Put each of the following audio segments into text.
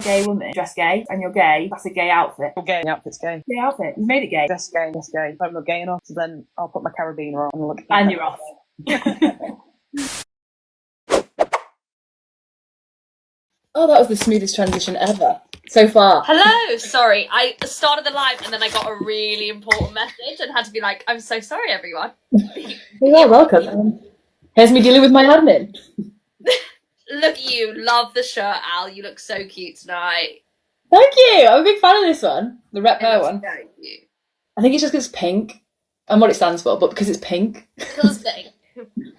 Gay woman dressed gay and you're gay, that's a gay outfit. You're gay, the outfit's gay. Gay outfit. You've made it gay. That's gay, that's gay. If I'm not gay enough, then I'll put my carabiner on and look. And you're off. Oh, that was the smoothest transition ever. So far. Hello, sorry. I started the live and then I got a really important message and had to be like, I'm so sorry, everyone. You're welcome. Here's me dealing with my admin. Look at you. Love the shirt, Al. You look so cute tonight. Thank you. I'm a big fan of this one. The Rep Bear one. Very cute. I think it's just because it's pink and what it stands for, but because it's pink. Because it's pink.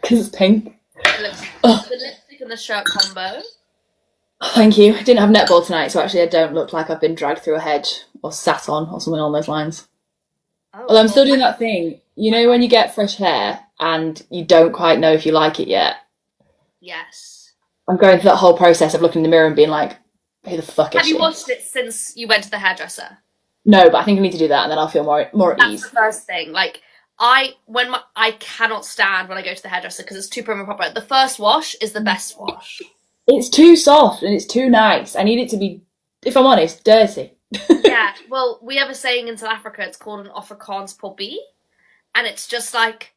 Because it's pink. The lipstick and the shirt combo. Oh, thank you. I didn't have netball tonight, so actually I don't look like I've been dragged through a hedge or sat on or something along those lines. Oh, Although I'm still doing that thing, you know, when you get fresh hair and you don't quite know if you like it yet. Yes. I'm going through that whole process of looking in the mirror and being like, who the fuck is she? Have you watched it since you went to the hairdresser? No, but I think I need to do that and then I'll feel more at ease. That's the first thing. Like, I cannot stand when I go to the hairdresser because it's too prim and proper. The first wash is the best wash. It's too soft and it's too nice. I need it to be, if I'm honest, dirty. Yeah, well, we have a saying in South Africa, it's called an Afrikaans poppy. And it's just like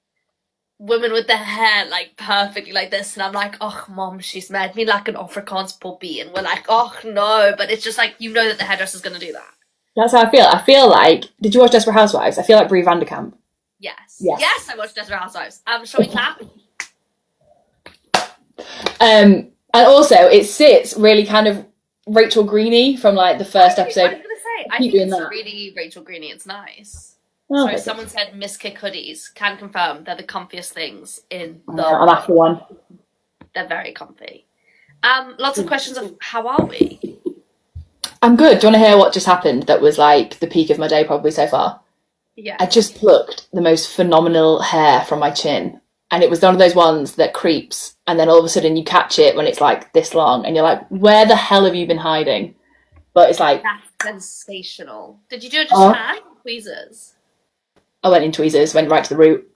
women with their hair like perfectly like this. And I'm like, oh, mom, she's made me like an Afrikaans poppy. And we're like, oh, no. But it's just like, you know that the hairdresser's going to do that. That's how I feel. I feel like, did you watch Desperate Housewives? I feel like Brie Vanderkamp. Yes. Yes. Yes, I watched Desperate Housewives. Shall we clap? And also, it sits really kind of Rachel Greeny from like the first episode. I was going to say, I think it's really Rachel Greeny. It's nice. Oh, Sorry, someone said Miss Kick hoodies. Can confirm they're the comfiest things in the. I'm after one. They're very comfy. Lots of questions of how are we? I'm good. Do you want to hear what just happened? That was like the peak of my day probably so far. Yeah. I just plucked the most phenomenal hair from my chin. And it was one of those ones that creeps. And then all of a sudden you catch it when it's like this long. And you're like, where the hell have you been hiding? But it's like... That's sensational. Did you do it just hand or tweezers? I went in tweezers, went right to the root.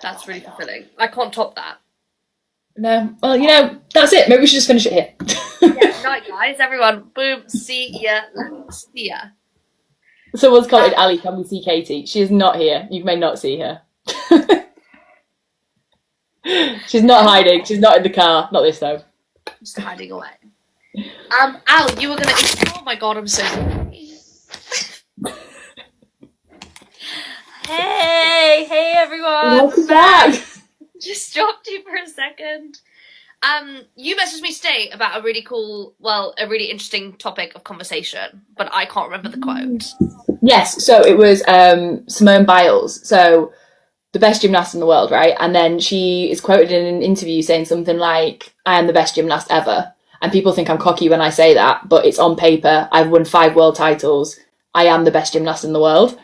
That's really fulfilling. I can't top that. No. Well, you know, that's it. Maybe we should just finish it here. Yeah, night, guys. Everyone. Boom. See ya. See ya. Someone's commented, Ali, can we see Katie? She is not here. You may not see her. She's not hiding. She's not in the car. Not this time. Just hiding away. Al, you were gonna. Oh my god, I'm so sorry. Hey everyone. Welcome back. Just dropped you for a second. You messaged me today about a really cool, a really interesting topic of conversation, but I can't remember the quote. Yes, so it was Simone Biles, so the best gymnast in the world, right? And then she is quoted in an interview saying something like, I am the best gymnast ever. And people think I'm cocky when I say that, but it's on paper. I've won 5 world titles. I am the best gymnast in the world.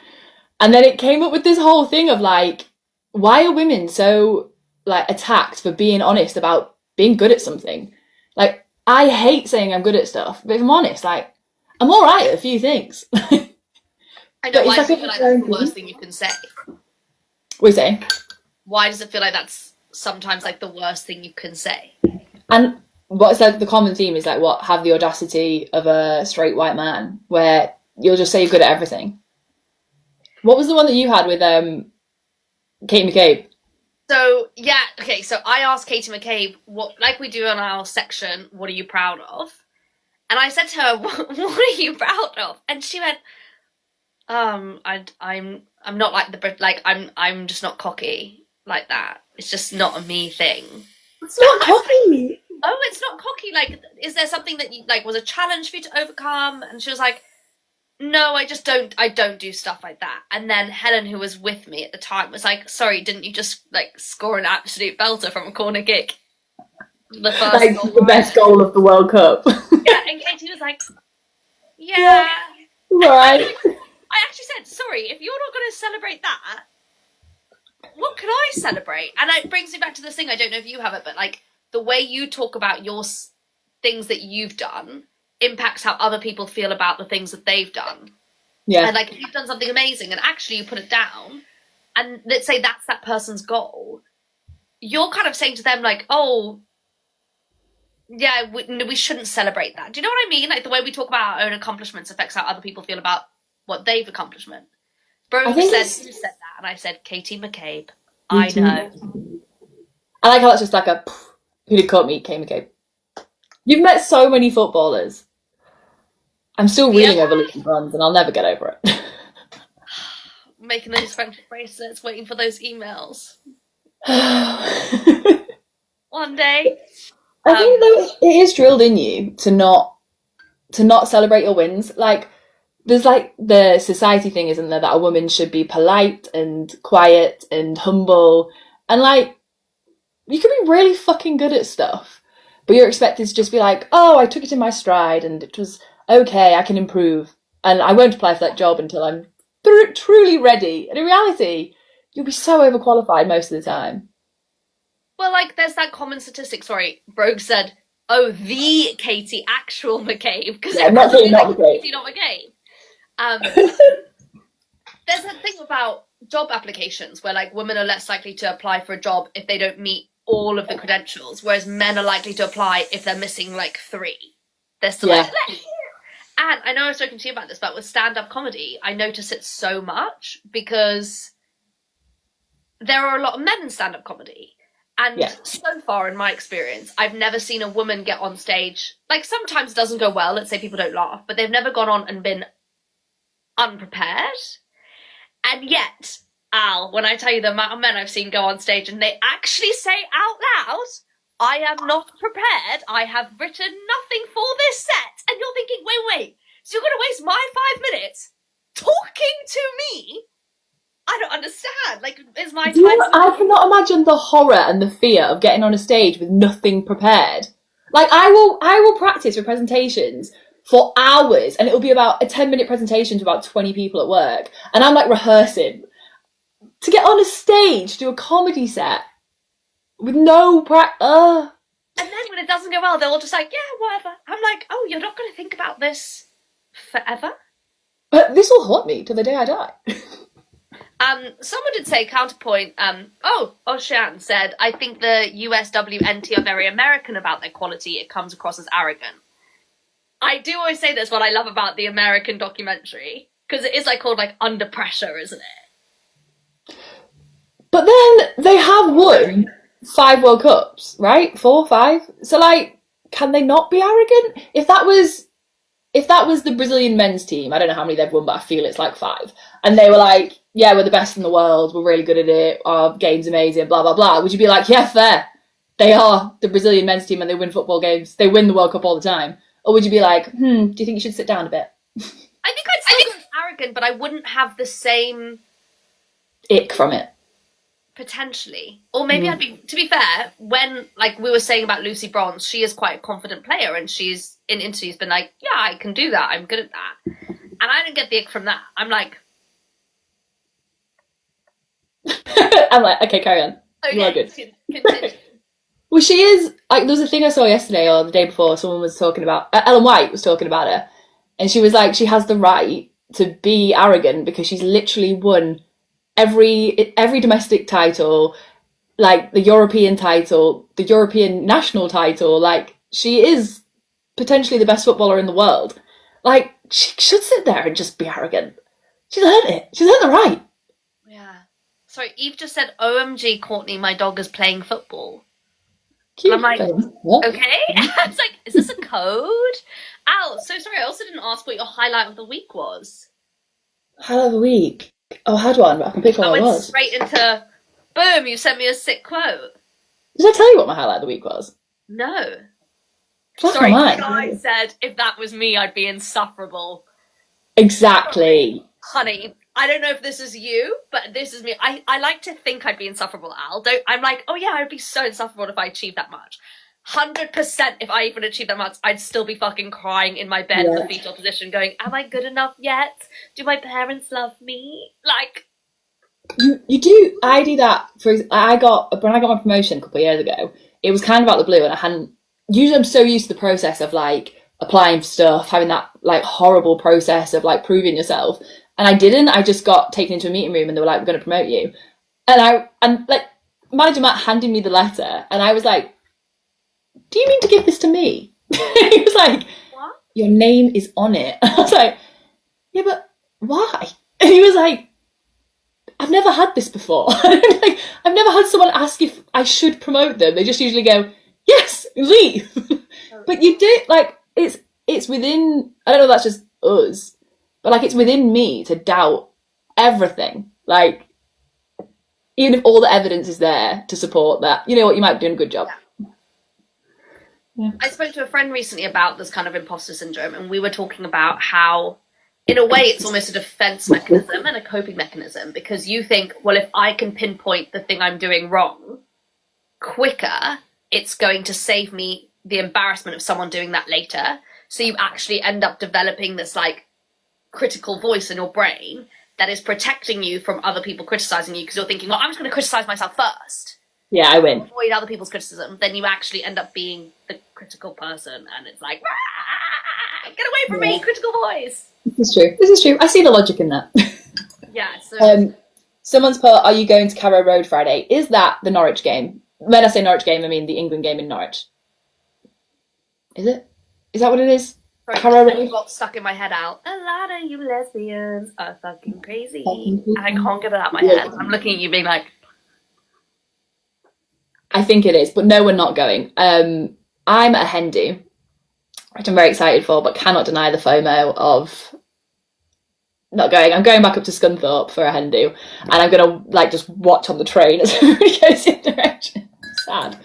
And then it came up with this whole thing of like, why are women so like attacked for being honest about being good at something? Like, I hate saying I'm good at stuff, but if I'm honest, like, I'm all right at a few things. I know, why does it feel like that's the worst thing you can say? What are you saying? Why does it feel like that's sometimes like the worst thing you can say? And what's like the common theme is like, what, have the audacity of a straight white man, where you'll just say you're good at everything. What was the one that you had with Kate McCabe? So, yeah, okay, so I asked Katie McCabe, what, like we do on our section, what are you proud of? And I said to her, what are you proud of? And she went, I'm not like the Brit, like, I'm just not cocky like that. It's just not a me thing. It's not cocky. Oh, it's not cocky. Like, is there something that you, like, was a challenge for you to overcome? And she was like, no, I don't do stuff like that. And then Helen, who was with me at the time, was like, sorry, didn't you just, like, score an absolute belter from a corner kick? The first like, goal, the best goal of the World Cup. Yeah, and Katie was like, yeah. Right. I actually said, sorry, if you're not going to celebrate that, what can I celebrate? And it brings me back to this thing, I don't know if you have it, but, like, the way you talk about your things that you've done impacts how other people feel about the things that they've done. Yeah. And like, if you've done something amazing and actually you put it down, and let's say that's that person's goal, you're kind of saying to them like, oh, Yeah, we shouldn't celebrate that. Do you know what I mean? Like the way we talk about our own accomplishments affects how other people feel about what they've accomplishment. I Bro think said, it's who said that? And I said, Katie McCabe. I know. I like how that's just like a who did Courtney, Kate McCabe. You've met so many footballers. I'm still reeling over Lucy Bronze, and I'll never get over it. Making those friendship bracelets, waiting for those emails. One day. I think though it is drilled in you to not celebrate your wins. Like there's like the society thing, isn't there, that a woman should be polite and quiet and humble, and like you can be really fucking good at stuff, but you're expected to just be like, oh, I took it in my stride and it was okay, I can improve, and I won't apply for that job until I'm truly ready. And in reality, you'll be so overqualified most of the time. Well, like, there's that common statistic. Sorry, Brogue said, "Oh, the Katie, actual McCabe," because Not Katie, not McCabe. Katie, not McCabe. There's a thing about job applications where, like, women are less likely to apply for a job if they don't meet all of the credentials, whereas men are likely to apply if they're missing like 3. They're still like, and I know I've spoken to you about this, but with stand-up comedy, I notice it so much because there are a lot of men in stand-up comedy. And so far, in my experience, I've never seen a woman get on stage. Like, sometimes it doesn't go well. Let's say people don't laugh, but they've never gone on and been unprepared. And yet, Al, when I tell you the amount of men I've seen go on stage and they actually say out loud, I am not prepared. I have written nothing for this set. And you're thinking, wait. So you're going to waste my 5 minutes talking to me? I don't understand. Like, is my time... I cannot imagine the horror and the fear of getting on a stage with nothing prepared. Like, I will practice for presentations for hours, and it'll be about a 10-minute presentation to about 20 people at work, and I'm like rehearsing. To get on a stage, do a comedy set with no practice. And then when it doesn't go well, they're all just like, yeah, whatever. I'm like, oh, you're not going to think about this forever? But this will haunt me till the day I die. Someone did say, counterpoint, Oshan said, I think the USWNT are very American about their quality. It comes across as arrogant. I do always say this, what I love about the American documentary, because it is like called like Under Pressure, isn't it? But then they have won 5 World Cups, right? 4, 5. So like, can they not be arrogant? If that was the Brazilian men's team, I don't know how many they've won, but I feel it's like 5. And they were like, yeah, we're the best in the world, we're really good at it, our game's amazing, blah, blah, blah. Would you be like, yeah, fair. They are the Brazilian men's team and they win football games. They win the World Cup all the time. Or would you be like, do you think you should sit down a bit? I think I'd still go arrogant, but I wouldn't have the same... ick from it. Potentially. Or maybe I'd be... To be fair, when, like, we were saying about Lucy Bronze, she is quite a confident player and she's, in interviews, been like, yeah, I can do that, I'm good at that. And I didn't get the ick from that. I'm like... I'm like, okay, carry on. Okay, you are good. Continue. Well, she is, like, there was a thing I saw yesterday or the day before, someone was talking about, Ellen White was talking about her, and she was like, she has the right to be arrogant because she's literally won every domestic title, like the European title, the European national title, like, she is potentially the best footballer in the world. Like, she should sit there and just be arrogant. She's earned it. She's earned the right. Yeah. Sorry, Eve just said, OMG, Courtney, my dog is playing football. Cute. I'm like, what? okay. I was like, is this a code? Al, so sorry, I also didn't ask what your highlight of the week was. Highlight of the week? Oh, I had one, but I can pick what I it went was. straight into, boom, you sent me a sick quote. Did I tell you what my highlight of the week was? No. That's Sorry, my mind. I said, if that was me, I'd be insufferable. Exactly. Honey, I don't know if this is you, but this is me. I like to think I'd be insufferable, Al. I'm like, oh yeah, I'd be so insufferable if I achieved that much. 100% if I even achieved that much, I'd still be fucking crying in my bed in the fetal position going, am I good enough yet? Do my parents love me? Like... You do, I do that, when I got my promotion a couple of years ago, it was kind of out of the blue and I hadn't, usually I'm so used to the process of like applying for stuff, having that like horrible process of like proving yourself. And I didn't. I just got taken into a meeting room and they were like, we're going to promote you. And like, manager Matt handed me the letter and I was like, do you mean to give this to me? He was like, What? your name is on it. And I was like, yeah, but why? And he was like, I've never had this before. Like, I've never had someone ask if I should promote them. They just usually go, yes, leave. But you do, like, it's within, I don't know if that's just us, but like it's within me to doubt everything. Like, even if all the evidence is there to support that, you know what, you might be doing a good job. Yeah. I spoke to a friend recently about this kind of imposter syndrome, and we were talking about how, in a way, it's almost a defense mechanism and a coping mechanism, because you think, well, if I can pinpoint the thing I'm doing wrong quicker, it's going to save me the embarrassment of someone doing that later. So you actually end up developing this like critical voice in your brain that is protecting you from other people criticizing you, because you're thinking, well, I'm just going to criticize myself first. Yeah, I win. Avoid other people's criticism. Then you actually end up being the critical person, and it's like, get away from me, critical voice. This is true. I see the logic in that. Yeah. So someone's put, are you going to Carrow Road Friday? Is that the Norwich game? When I say Norwich game, I mean the England game in Norwich. Is it? Is that what it is? Carrow Road? Got stuck in my head out. A lot of you lesbians are fucking crazy. And I can't get it out of my head. I'm looking at you being like, I think it is, but no, we're not going. I'm at a hen do, which I'm very excited for, but cannot deny the FOMO of not going. I'm going back up to Scunthorpe for a hen do, and I'm gonna like just watch on the train as everybody goes in direction. Sad.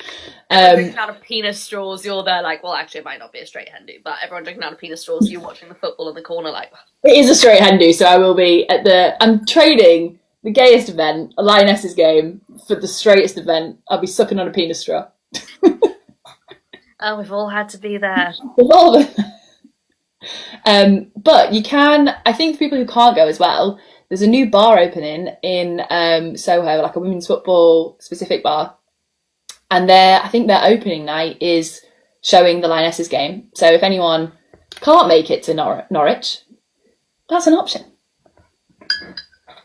drinking out of penis straws. You're there like, well, actually, it might not be a straight hen do, but everyone drinking out of penis straws. You're watching the football in the corner, like. It is a straight hen do, so I will be at the. I'm trading the gayest event, a Lionesses game, for the straightest event. I'll be sucking on a penis straw. Oh, we've all had to be there. We've all been. But you can, I think for people who can't go as well, there's a new bar opening in Soho, like a women's football specific bar. And I think their opening night is showing the Lionesses game. So if anyone can't make it to Norwich, that's an option.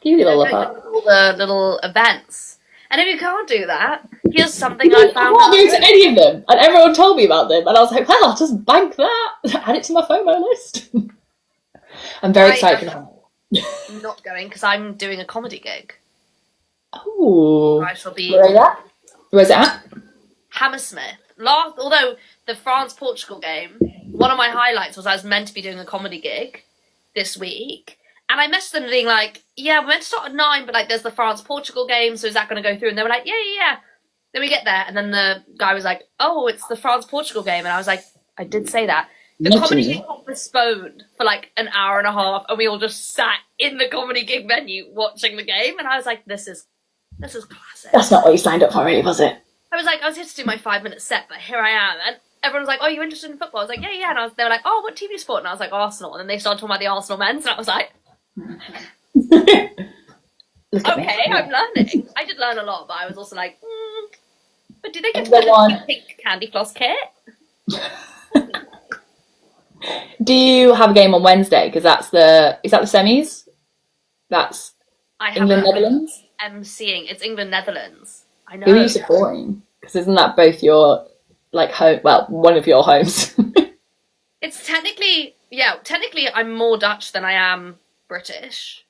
Give you a little look up. All the little events. And if you can't do that, here's something I found. I can't go to any of them. And everyone told me about them. And I was like, well, I'll just bank that. Add it to my FOMO list. I'm very excited for that. I'm not going because I'm doing a comedy gig. Oh. I shall be. Where is that? Where's it at? Hammersmith. Although the France-Portugal game, one of my highlights was I was meant to be doing a comedy gig this week. And I messaged them being like, yeah, we're meant to start at 9, but like there's the France-Portugal game, so is that going to go through? And they were like, yeah. Then we get there, and then the guy was like, oh, it's the France-Portugal game. And I was like, I did say that. The comedy gig got postponed for like an hour and a half, and we all just sat in the comedy gig venue watching the game. And I was like, this is classic. That's not what you signed up for, really, was it? I was like, I was here to do my 5-minute set, but here I am. And everyone was like, oh, you interested in football? I was like, yeah. And they were like, oh, what team do you support? And I was like, Arsenal. And then they started talking about the Arsenal men's, and I was like, okay, I'm learning. I did learn a lot, but I was also like, but do they get to wear a pink candy floss kit? Do you have a game on Wednesday? Because is that the semis? That's England Netherlands. MCing. It's England Netherlands. I know. Who are you supporting? Because isn't that both your like home? Well, one of your homes. It's technically I'm more Dutch than I am British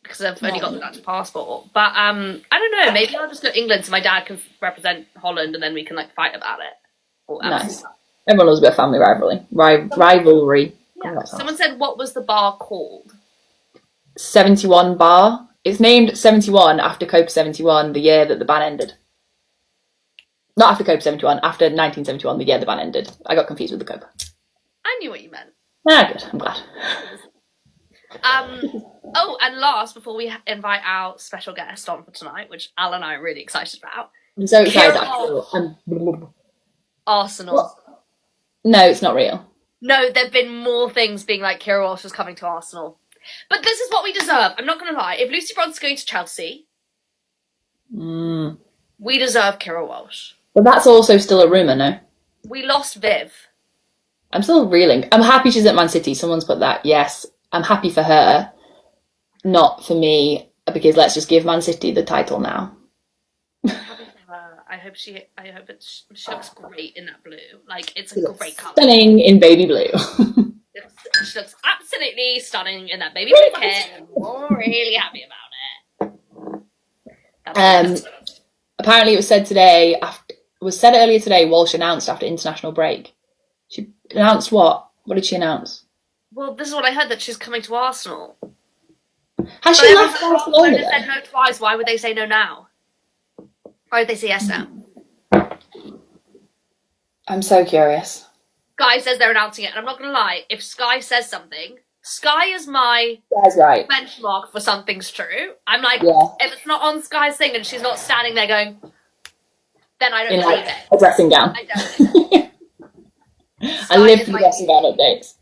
because I've only got the Dutch passport. But I don't know. Maybe I'll just go England so my dad can represent Holland, and then we can like fight about it. Nice. Everyone loves a bit of family rivalry. Yeah. Someone said, what was the bar called? 71 Bar. It's named 71 after Copa 71, the year that the ban ended. Not after Copa 71, after 1971, the year the ban ended. I got confused with the Copa. I knew what you meant. Ah, good. I'm glad. And last, before we invite our special guest on for tonight, which Al and I are really excited about. I'm so excited. Arsenal. What? No, it's not real. No, there have been more things being like Kira Walsh was coming to Arsenal. But this is what we deserve. I'm not going to lie. If Lucy Bronze's going to Chelsea, we deserve Kira Walsh. But that's also still a rumour, no? We lost Viv. I'm still reeling. I'm happy she's at Man City. Someone's put that. Yes, I'm happy for her. Not for me, because let's just give Man City the title now. I hope she looks great in that blue. Like, it's She a looks great colour. stunning in baby blue. She looks absolutely stunning in that baby blue kit. I'm really happy about it. Apparently, it was said today. Earlier today. Walsh announced after international break. She announced what? What did she announce? Well, this is what I heard, that she's coming to Arsenal. Has she left Barcelona? They said no twice. Why would they say no now? Why would they say yes now? I'm so curious. Sky says they're announcing it, and I'm not going to lie. If Sky says something, Sky is my right. benchmark for something's true. I'm like, yeah. If it's not on Sky's thing and she's not standing there going, then I don't believe it. A dressing gown. I don't believe it. I live for the dressing gown updates.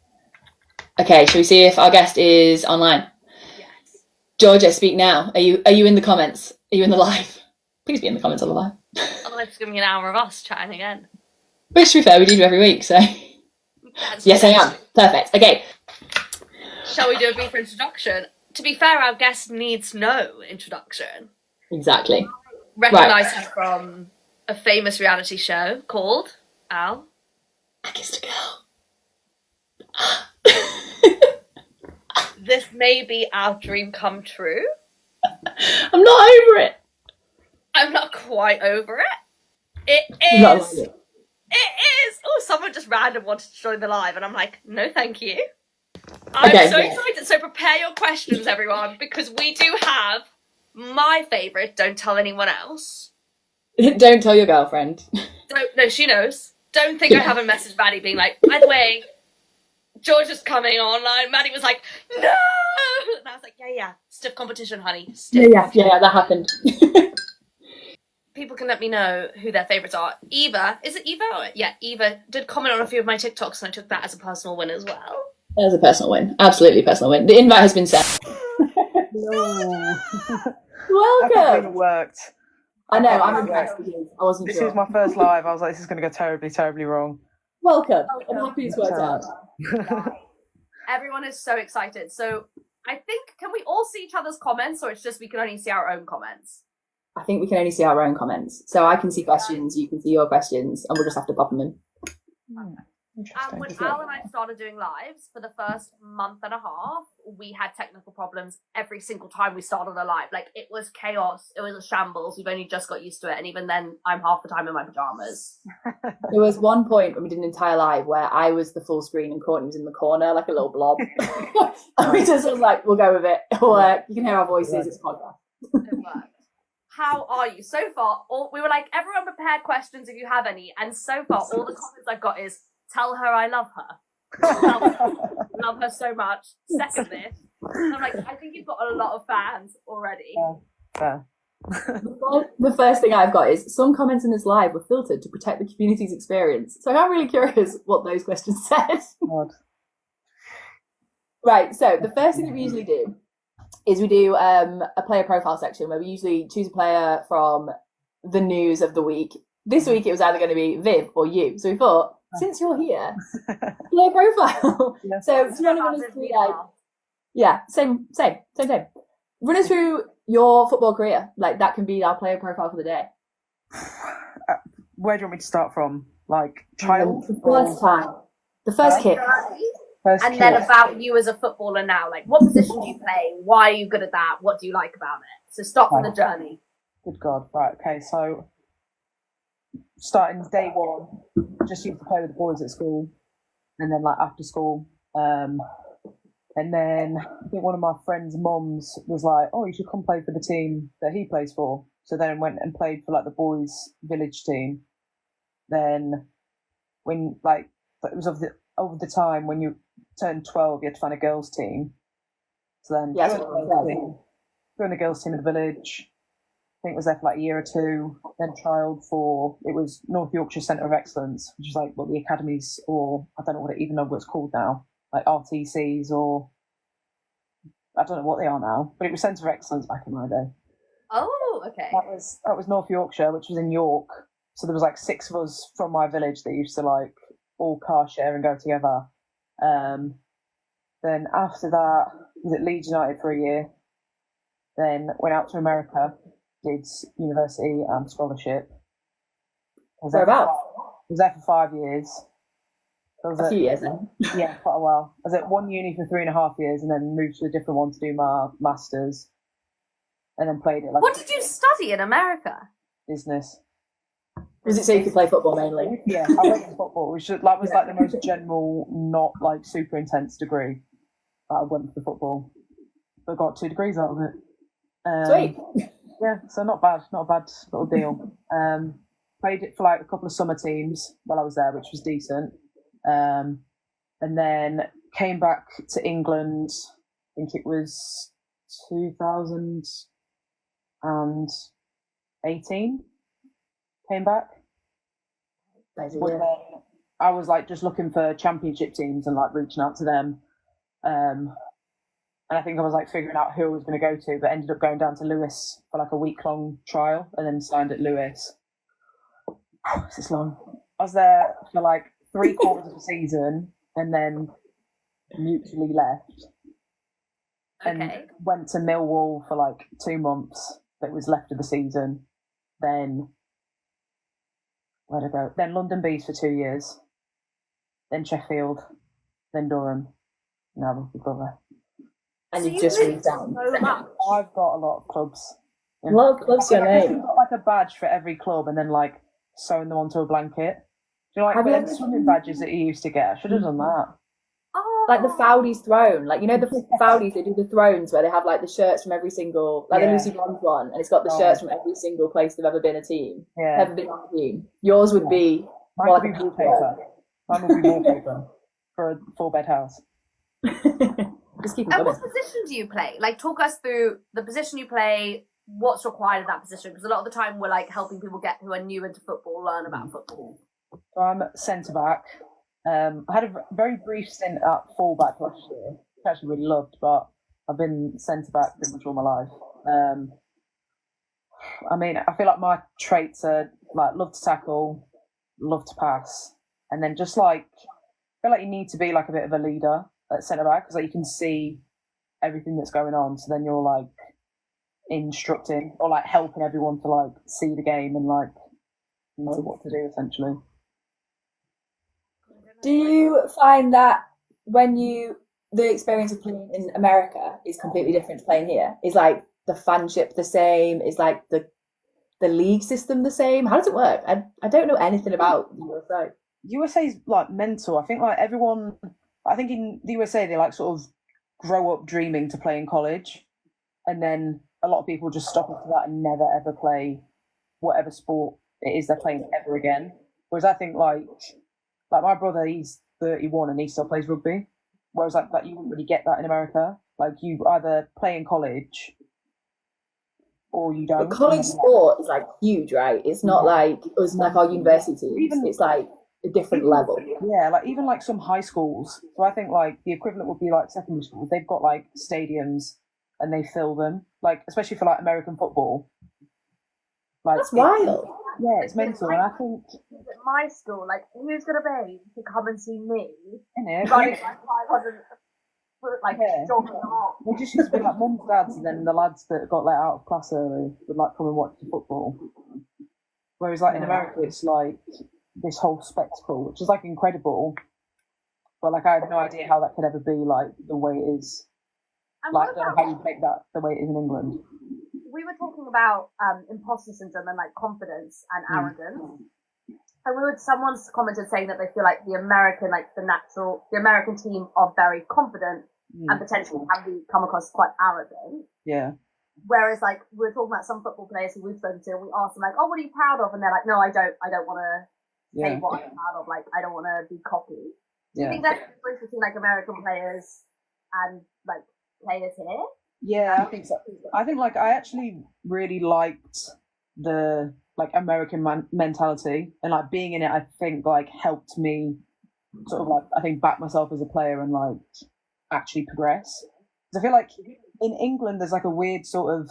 Okay, shall we see if our guest is online? Yes. Georgia, speak now. Are you in the comments? Are you in the live? Please be in the comments on the live. Otherwise, it's going to be an hour of us chatting again. Which, to be fair, we do every week, so... Yes, I am. Perfect. Okay. Shall we do a brief introduction? To be fair, our guest needs no introduction. Exactly. Recognise her from a famous reality show called, Al? I Kissed a Girl. This may be our dream come true. I'm not over it. I'm not quite over it. It is. It is. Oh, someone just random wanted to join the live, and I'm like, no, thank you. I'm so excited. So prepare your questions, everyone, because we do have my favourite. Don't tell anyone else. Don't tell your girlfriend. No, she knows. Don't think I haven't messaged Maddie being like, by the way, George is coming online. Maddie was like, no! And I was like, yeah. Stiff competition, honey. Yeah, that happened. People can let me know who their favourites are. Eva, is it Eva? Yeah, Eva did comment on a few of my TikToks, and I took that as a personal win as well. That was a personal win. Absolutely personal win. The invite has been sent. No. Welcome. It worked. I know, I'm impressed because I wasn't This sure. is my first live. I was like, this is going to go terribly, terribly wrong. Welcome. I'm happy it's worked out. Everyone is so excited. So I think, can we all see each other's comments, or it's just we can only see our own comments? I think we can only see our own comments. So I can see questions, you can see your questions, and we'll just have to pop them in. And when Al and I started doing lives for the first month and a half, we had technical problems every single time we started a live. Like, it was chaos. It was a shambles. We've only just got used to it. And even then, I'm half the time in my pajamas. There was one point when we did an entire live where I was the full screen and Courtney was in the corner, like a little blob. And we just was like, we'll go with it. Or you can hear our voices. It's podcast. It worked. How are you? So far, we were like, everyone prepare questions if you have any. And so far, all the comments I've got is, tell her I love her. Love her so much. Second this. I'm like, I think you've got a lot of fans already. Fair. The first thing I've got is, some comments in this live were filtered to protect the community's experience. So I'm really curious what those questions said. Right, so the first thing that we usually do is we do a player profile section where we usually choose a player from the news of the week. This week it was either going to be Viv or you. So we thought, since you're here, player profile. So do you want to be like, yeah, same. Run us through your football career. Like, that can be our player profile for the day. Where do you want me to start from? Like, child? The first time. The first kick. And then about you as a footballer now. Like, what position do you play? Why are you good at that? What do you like about it? So start from the journey. Good God. Right, okay, so starting day one, just used to play with the boys at school, and then like after school, and then I think one of my friend's moms was like, oh, you should come play for the team that he plays for. So then went and played for like the boys village team. Then when like it was over the time when you turned 12, you had to find a girls team. So then joined the girls team in the village. I think was there for like a year or two, then trialled for, it was North Yorkshire Centre of Excellence, which is like what the academies, or I don't know even know what it's called now, like RTCs, or I don't know what they are now, but it was Centre of Excellence back in my day. Oh, okay. That was North Yorkshire, which was in York. So there was like 6 of us from my village that used to like all car share and go together. Then after that, was at Leeds United for a year. Then went out to America, did university and scholarship. Whereabouts? I was there for 5 years. A few years then. Yeah, quite a while. I was at one uni for 3.5 years and then moved to a different one to do my masters, and then played it like. What did you study in America? Business. Was it so you could play football mainly? Yeah, I went to football, which was like the most general, not like super intense degree. I went for football, but got 2 degrees out of it. Sweet. Yeah, so not a bad little deal. Played it for like a couple of summer teams while I was there, which was decent. And then came back to England. I think it was 2018. Came back. Basically. I was like just looking for championship teams and like reaching out to them. And I think I was like figuring out who I was going to go to, but ended up going down to Lewis for like a week-long trial and then signed at Lewis. This is long. I was there for like 3/4 of the season and then mutually left. And went to Millwall for like 2 months. That was left of the season. Then where'd I go? Then London Bees for 2 years. Then Sheffield. Then Durham. Now Rugby Borough. And you've just moved down. I've got a lot of clubs. A lot of clubs, your name. I've got like a badge for every club and then like sewing them onto a blanket. Do you know, like the swimming badges that you used to get? I should have done that. Oh. Like the Fowdies throne. Like, you know, the Fowdies, they do the thrones where they have like the shirts from every single, like the Lucy Bronze one, and it's got the shirts from every single place they've ever been a team. Yeah. Ever been on a team. Yours would be Mine would be wallpaper. Mine would be wallpaper for a 4-bed house. Just keep it And going. what position do you play? Like, talk us through the position you play, what's required in that position, because a lot of the time we're like helping people who are new into football learn about football. So I'm centre back. I had a very brief stint at full-back last year, which I actually really loved, but I've been centre back pretty much all my life. I mean, I feel like my traits are like love to tackle, love to pass, and then just like I feel like you need to be like a bit of a leader at centre back because like you can see everything that's going on, so then you're like instructing or like helping everyone to like see the game and like know what to do essentially. Do you find that the experience of playing in America is completely different to playing here? Is like the fanship the same? Is like the league system the same? How does it work? I don't know anything about the USA. USA is like mental. I think like everyone, I think in the USA they like sort of grow up dreaming to play in college, and then a lot of people just stop after that and never ever play whatever sport it is they're playing ever again. Whereas I think like my brother, he's 31 and he still plays rugby. Whereas like you wouldn't really get that in America. Like you either play in college or you don't. But college sport is like huge, right? It's not like us, like our university teams. It's like a different level. Yeah, like even like some high schools. So I think like the equivalent would be like secondary schools. They've got like stadiums and they fill them. Like especially for like American football. Like that's wild. Yeah, it's mental. And I think at my school, like, who's gonna pay to come and see me? Innit? Running like 500, like jogging along. They just used to be like mums, dads, and then the lads that got let out of class early would like come and watch the football. Whereas like in America, it's like this whole spectacle, which is like incredible. But like I have no idea how that could ever be like the way it is. Like I don't know how you make that the way it is in England. We were talking about imposter syndrome and like confidence and arrogance. And someone's commented saying that they feel like the American team are very confident and potentially can come across quite arrogant. Yeah. Whereas like we were talking about some football players who we've spoken to, and we asked them like, "Oh, what are you proud of?" And they're like, "No, I don't want to say what I'm proud of. Like, I don't want to be cocky." Do you think that's the difference between like American players and like players here? Yeah, I think so. I think like I actually really liked the like American mentality, and like being in it, I think like helped me sort of like I think back myself as a player and like actually progress. Because I feel like in England there's like a weird sort of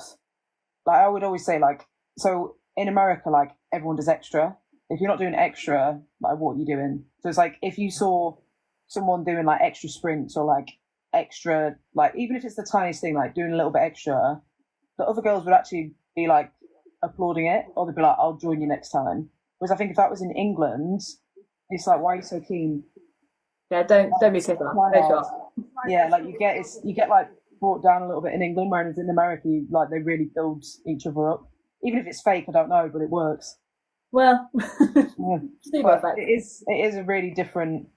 like I would always say like so in America like everyone does extra. If you're not doing extra, like what are you doing? So it's like if you saw someone doing like extra sprints or like extra, like even if it's the tiniest thing, like doing a little bit extra, the other girls would actually be like applauding it, or they'd be like, "I'll join you next time." Whereas I think if that was in England, it's like, why are you so keen? Yeah, don't be pissed off. No shot. Yeah, like you get like brought down a little bit in England, whereas in America, like they really build each other up. Even if it's fake, I don't know, but it works. Well, Yeah. But it is a really different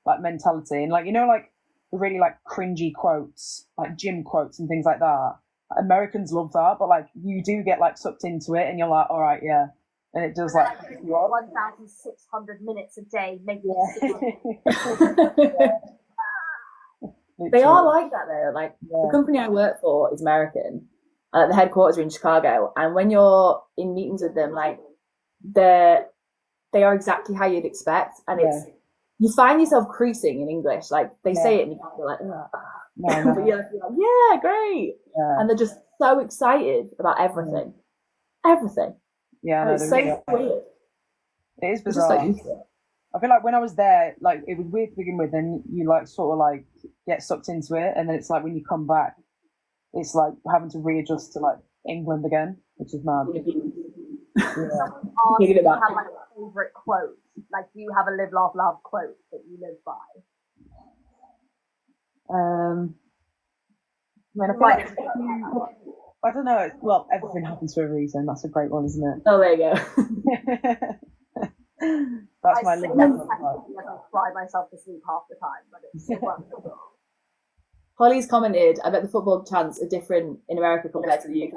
like mentality, and like like the really like cringy quotes, like gym quotes and things like that. Americans love that, but like you do get like sucked into it, and you're like, all right, yeah, and it does like 1,600 minutes a day, maybe. They are like that though. Like the company I work for is American. The headquarters are in Chicago, and when you're in meetings with them, like they are exactly how you'd expect, and it's you find yourself creasing in English. Like they say it, and you kind of like, but you're like, yeah, great, and they're just so excited about everything. Yeah, and it's so weird. It is bizarre. I feel like when I was there, like it was weird to begin with, and you like sort of like get sucked into it, and then it's like when you come back, it's like having to readjust to like England again, which is mad. Do you have like a favourite quote? Like, do you have a live, laugh, love quote that you live by? I feel like I don't know. Well, everything happens for a reason. That's a great one, isn't it? Oh, there you go. That's my live, laugh, love. I cry myself to sleep half the time, but it's wonderful. Holly's commented, I bet the football chants are different in America compared to the UK.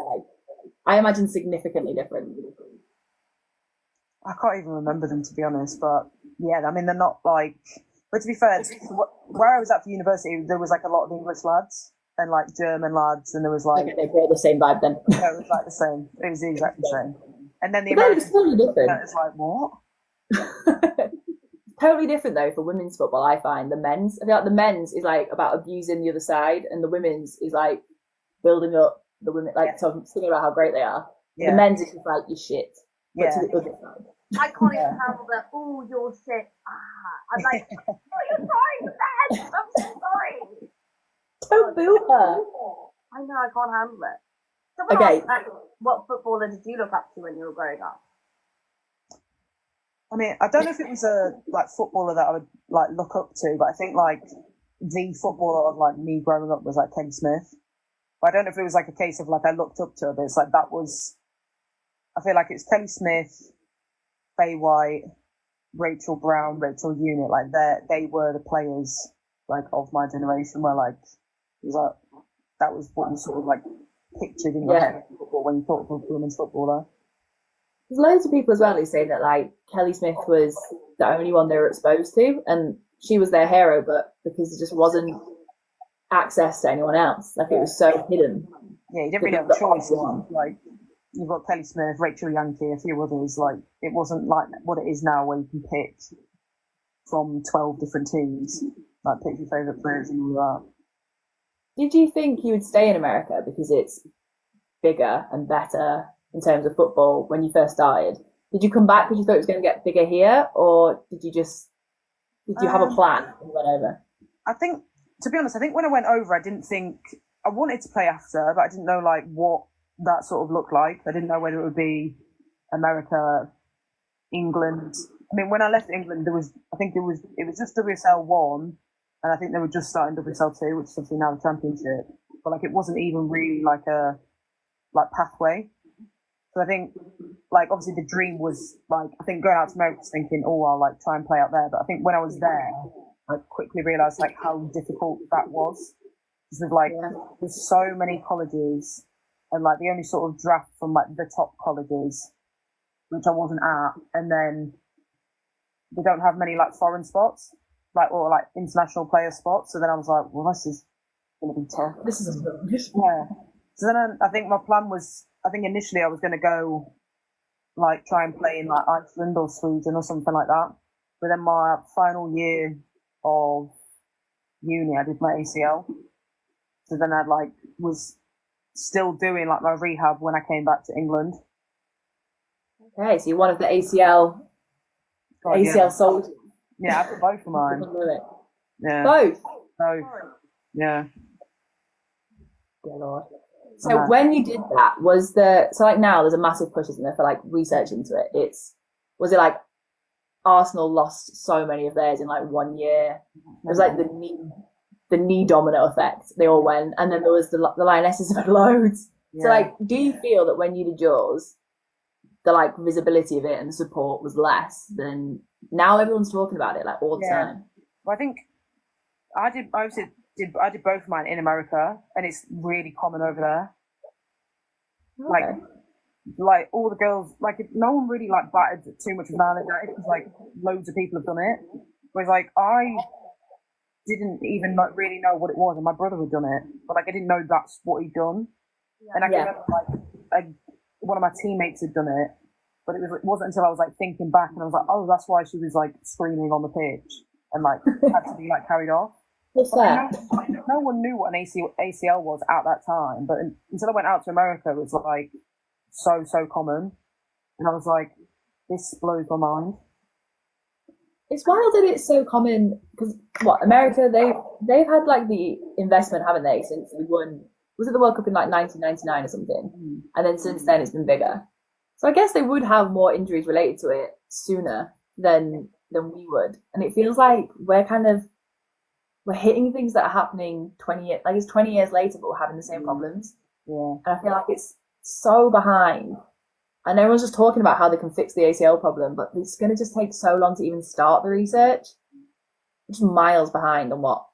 I imagine significantly different. I can't even remember them, to be honest, but yeah, I mean, they're not like, but to be fair, where I was at for university, there was like a lot of English lads and like German lads, and there was like... Okay, they brought the same vibe then. Yeah, it was like the same. It was exactly the same. And then the Americans... It's totally different. It's like, what? Totally different though for women's football, I find. The men's, I feel like the men's is like about abusing the other side, and the women's is like building up the women, like singing about how great they are. Yeah. The men's is just like, you're shit. But to the other side. I can't even handle the, oh, you're shit. I'm like, oh, you're sorry, Ben. I'm so sorry. Don't boo her. I know, I can't handle it. Someone asked, what footballer did you look up to when you were growing up? I mean, I don't know if it was a like footballer that I would like look up to, but I think like the footballer of like me growing up was like Kelly Smith. But I don't know if it was like a case of like I looked up to her, but it's like that was. I feel like it's Kelly Smith, Faye White, Rachel Brown, Rachel Unit. Like they were the players like of my generation. Where like it was like that was what you sort of like pictured in your head of football when you thought of a women's footballer. There's loads of people as well who say that like Kelly Smith was the only one they were exposed to, and she was their hero, but because there just wasn't access to anyone else, like it was so hidden. Yeah, you didn't really have a choice. Like you've got Kelly Smith, Rachel Yankee, a few others. Like it wasn't like what it is now, where you can pick from 12 different teams, like pick your favourite players and all that. Did you think you would stay in America because it's bigger and better in terms of football when you first started? Did you come back because you thought it was going to get bigger here, or did you have a plan when you went over? I think, to be honest, I think when I went over, I didn't think I wanted to play after, but I didn't know like what that sort of looked like. I didn't know whether it would be America, England. I mean, when I left England, I think it was just WSL 1, and I think they were just starting WSL 2, which is obviously now the championship. But like, it wasn't even really like a pathway. So I think, like, obviously the dream was, like, I think going out to America was thinking, oh, I'll, like, try and play out there. But I think when I was there, I quickly realised, like, how difficult that was. Because, like, there's so many colleges, and, like, the only sort of draft from, like, the top colleges, which I wasn't at, and then they don't have many, like, foreign spots, like, or, like, international player spots. So then I was like, well, this is going to be tough. This is yeah. So then I think my plan was, I think initially I was going to go, like, try and play in, like, Iceland or Sweden or something like that. But then my final year of uni, I did my ACL. So then I, like, was still doing, like, my rehab when I came back to England. Okay, so you're one of the ACL soldiers. Yeah, I've got both of mine. Yeah. Both? Both. Yeah. Good Lord. So when you did that, so like now there's a massive push, isn't there, for like research into it. It's Was it like Arsenal lost so many of theirs in like 1 year? It was like the knee domino effect. They all went, and then there was the Lionesses had loads. Yeah. So like, do you feel that when you did yours, the like visibility of it and the support was less than now? Everyone's talking about it like all the time. Well, I think I did both of mine in America, and it's really common over there. Okay. Like all the girls, like no one really like batted too much of an eyelid at it because like loads of people have done it. Whereas like I didn't even really know what it was, and my brother had done it, but like I didn't know that's what he'd done. And I can remember like one of my teammates had done it, but it wasn't until I was like thinking back and I was like, oh, that's why she was like screaming on the pitch and like had to be like carried off. What's that? No one knew what an ACL was at that time, but until I went out to America, it was like so common, and I was like, this blows my mind. It's wild that it's so common because America, they've had like the investment, haven't they, since we won? Was it the World Cup in like 1999 or something? And then since then it's been bigger. So I guess they would have more injuries related to it sooner than we would. And it feels like we're hitting things that are happening 20 years, like it's 20 years later, but we're having the same problems. Yeah. And I feel like it's so behind. And everyone's just talking about how they can fix the ACL problem, but it's going to just take so long to even start the research. It's miles behind on what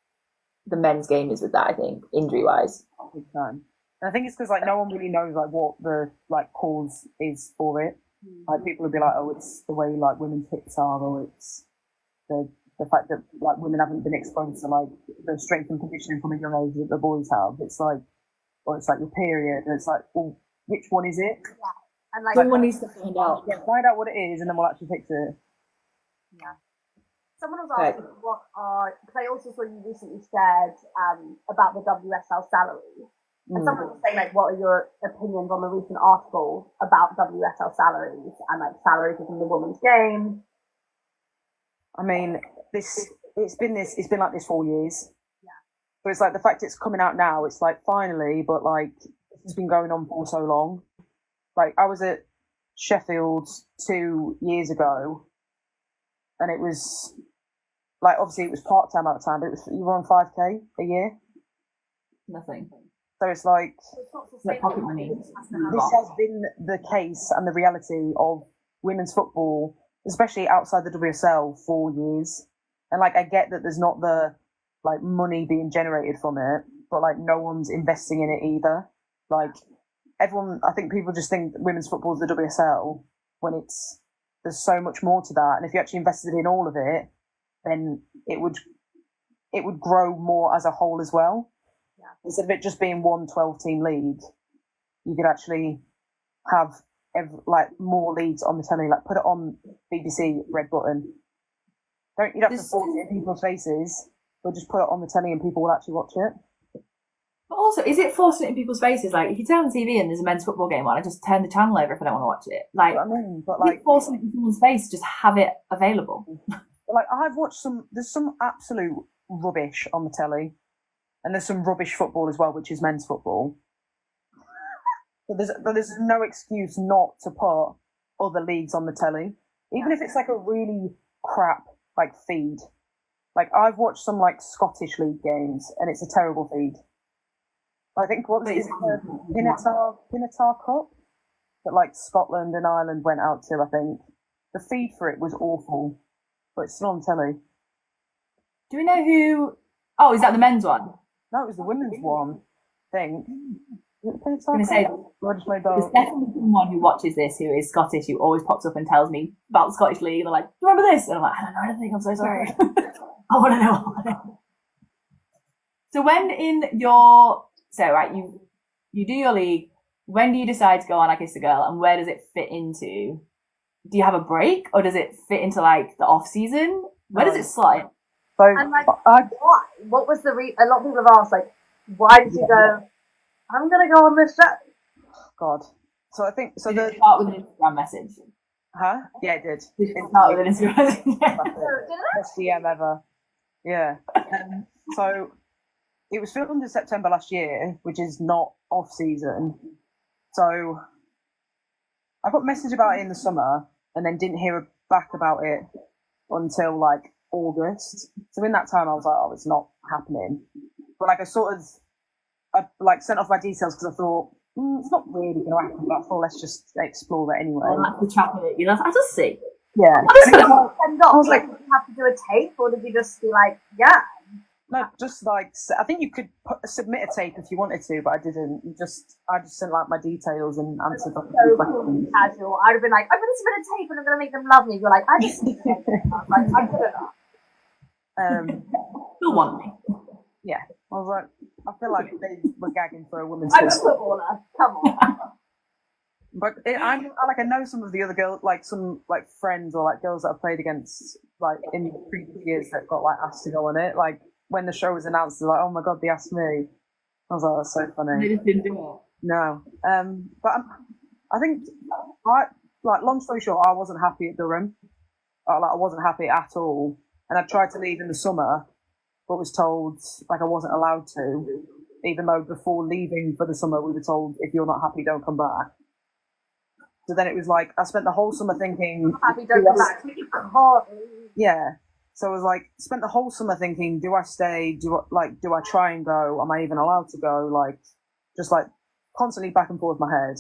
the men's game is with that, I think, injury-wise. Big time. And I think it's because like no one really knows like what the like cause is for it. Like people will be like, oh, it's the way like women's hips are, or it's the fact that like women haven't been exposed to like the strength and conditioning from a young age that the boys have. It's like, or it's like your period, and it's like, well, which one is it? Yeah. And like someone needs to find out. Yeah, find out what it is, and then we'll actually fix it. Yeah. Someone was asking because I also saw you recently shared about the WSL salaries. And someone was saying, like, what are your opinions on the recent article about WSL salaries and, like, salaries within the women's game? I mean, it's been like this for years. Yeah. So it's like the fact it's coming out now, it's like finally, but, like, it's been going on for so long. Like, I was at Sheffield 2 years ago, and it was... Like, obviously, it was part-time at the time, but you were on 5K a year. Nothing. So it's like... Like pocket money. This has been the case and the reality of women's football, especially outside the WSL, for years. And, like, I get that there's not the, like, money being generated from it, but, like, no one's investing in it either. Like, everyone... I think people just think that women's football is the WSL when there's so much more to that. And if you actually invested in all of it, then it would grow more as a whole as well. Yeah. Instead of it just being one 12-team league, you could actually have more leagues on the telly. Like put it on BBC Red Button. You'd have to force it in people's faces, but just put it on the telly and people will actually watch it. But also, is it forcing it in people's faces? Like if you turn on TV and there's a men's football game on, I just turn the channel over if I don't want to watch it. Like, I mean, but like forcing it in someone's face, just have it available. Like I've watched there's some absolute rubbish on the telly, and there's some rubbish football as well, which is men's football. But there's no excuse not to put other leagues on the telly, even if it's like a really crap like feed. Like I've watched some like Scottish league games, and it's a terrible feed. I think what was it? Pinatar Cup that like Scotland and Ireland went out to. I think the feed for it was awful. But it's still on telly. Do we know who... Oh, is that the men's one? No, it was the women's one. I think. I was going to say, there's definitely someone who watches this who is Scottish who always pops up and tells me about the Scottish League. They're like, do you remember this? And I'm like, I don't know anything, I'm so sorry. I want to know. So when in your... So, right, you do your league. When do you decide to go on I Kiss a Girl, and where does it fit into... Do you have a break, or does it fit into like the off season? Where does it slide? So, and like, why? What was the a lot of people have asked, like, why did you go? I'm gonna go on this show. God. So I think so. Did it start with an Instagram message? Huh? Yeah, it did. Did it start with an Instagram message? Best DM ever. Yeah. So it was filmed in September last year, which is not off season. So I got a message about it in the summer. and then didn't hear back about it until like August. So in that time, I was like, oh, it's not happening. But like I like sent off my details because I thought it's not really going to happen. But I thought let's just explore it anyway. Well, that's the chat with it, you know. I just see. Yeah. Send off, I was like, did you have to do a tape, or did you just be like, yeah? No, just like I think you could submit a tape if you wanted to, but I didn't. I just sent like my details and answered the So questions. casual. I'd have been like, I'm going to submit a tape and I'm going to make them love me. You're like, I just like, I'm good enough. You'll want me. Yeah, I was like, I feel like they were gagging for a woman's. I'm a footballer. Come on. But I know some of the other girls, like some like friends or like girls that I've played against, like in previous years that got like asked to go on it. Like when the show was announced, they're like, "Oh my god, they asked me." I was like, "That's so funny." They just didn't do it. No, but I think, long story short, I wasn't happy at Durham. I wasn't happy at all, and I tried to leave in the summer, but was told like I wasn't allowed to, even though before leaving for the summer we were told if you're not happy, don't come back. So then it was like I spent the whole summer thinking, Happy don't come back. You can't leave. yeah. So I was like, spent the whole summer thinking, do I stay? Do I try and go? Am I even allowed to go? Like, just like constantly back and forth in my head,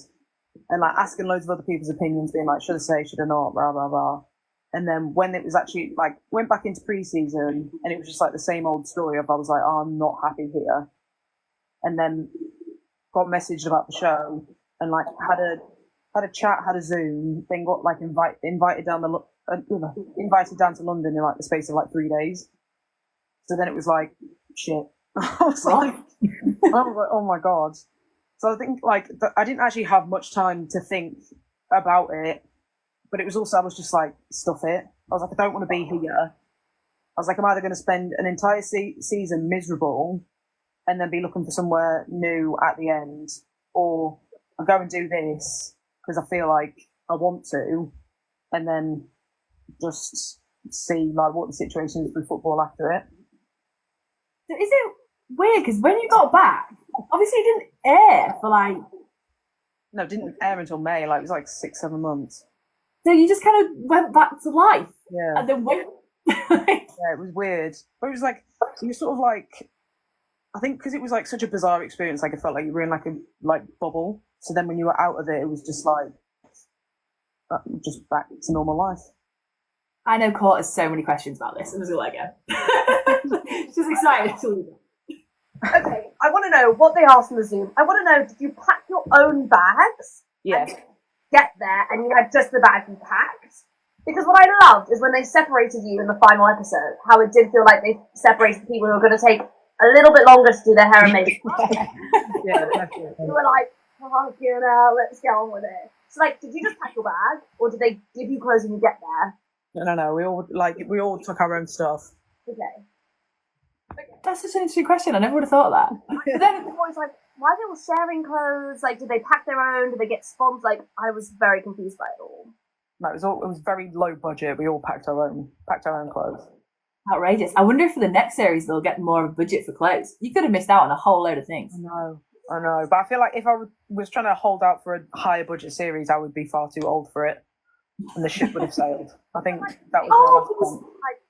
and like asking loads of other people's opinions, being like, should I stay? Should I not? Blah blah blah. And then when it was actually like went back into pre-season, and it was just like the same old story of I was like, oh, I'm not happy here. And then got messaged about the show, and like had a chat, had a Zoom, then got like invited down to London in like the space of like 3 days. So then it was like shit. I was like, oh my god. So I think like I didn't actually have much time to think about it, but it was also I was just like stuff it. I was like, I don't want to be here. I was like, I'm either going to spend an entire season miserable and then be looking for somewhere new at the end, or I'll go and do this because I feel like I want to, and then just see like what the situation is with football after it. So is it weird? Because when you got back, obviously it didn't air for like. No, it didn't air until May. Like it was like 6-7 months. So you just kind of went back to life. Yeah. And then went. Yeah, it was weird, but it was like you sort of like. I think because it was like such a bizarre experience, like it felt like you were in like a bubble. So then when you were out of it, it was just like just back to normal life. I know Court has so many questions about this. I'm just gonna let go. She's excited. Okay, I want to know what they asked in the Zoom. I want to know, did you pack your own bags? Yes. And get there and you had just the bag you packed? Because what I loved is when they separated you in the final episode, how it did feel like they separated people who were going to take a little bit longer to do their hair and makeup. Yeah, definitely. You were like, fucking hell, let's get on with it. So, like, did you just pack your bag, or did they give you clothes when you get there? No. We all took our own stuff. Okay. That's such an interesting question. I never would have thought of that. But then it was like, why are they all sharing clothes? Like, did they pack their own? Did they get sponsors? Like, I was very confused by it all. No, it was very low budget. We all packed our own clothes. Outrageous. I wonder if for the next series they'll get more of a budget for clothes. You could have missed out on a whole load of things. I know. But I feel like if I was trying to hold out for a higher budget series, I would be far too old for it, and the ship would have sailed. I think that was. Oh, it was like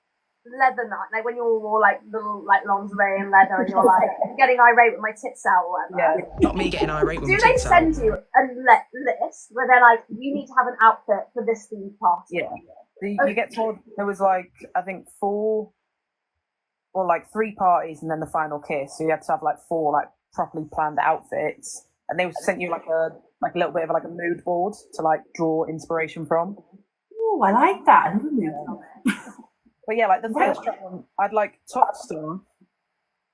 leather night, like when you all wore like little like lingerie and leather, and you're like getting irate with my tits out or whatever. Yeah. Not me getting irate with Do my they tits out. send you a list where they're like, you need to have an outfit for this themed party? Yeah. You get told there was like I think 4 or like 3 parties and then the final kiss. So you had to have like 4 like properly planned outfits, and they sent you like a little bit of like a mood board to like draw inspiration from. Oh, I like that. I never moved on. But yeah, like the first track one, I'd like top stuff,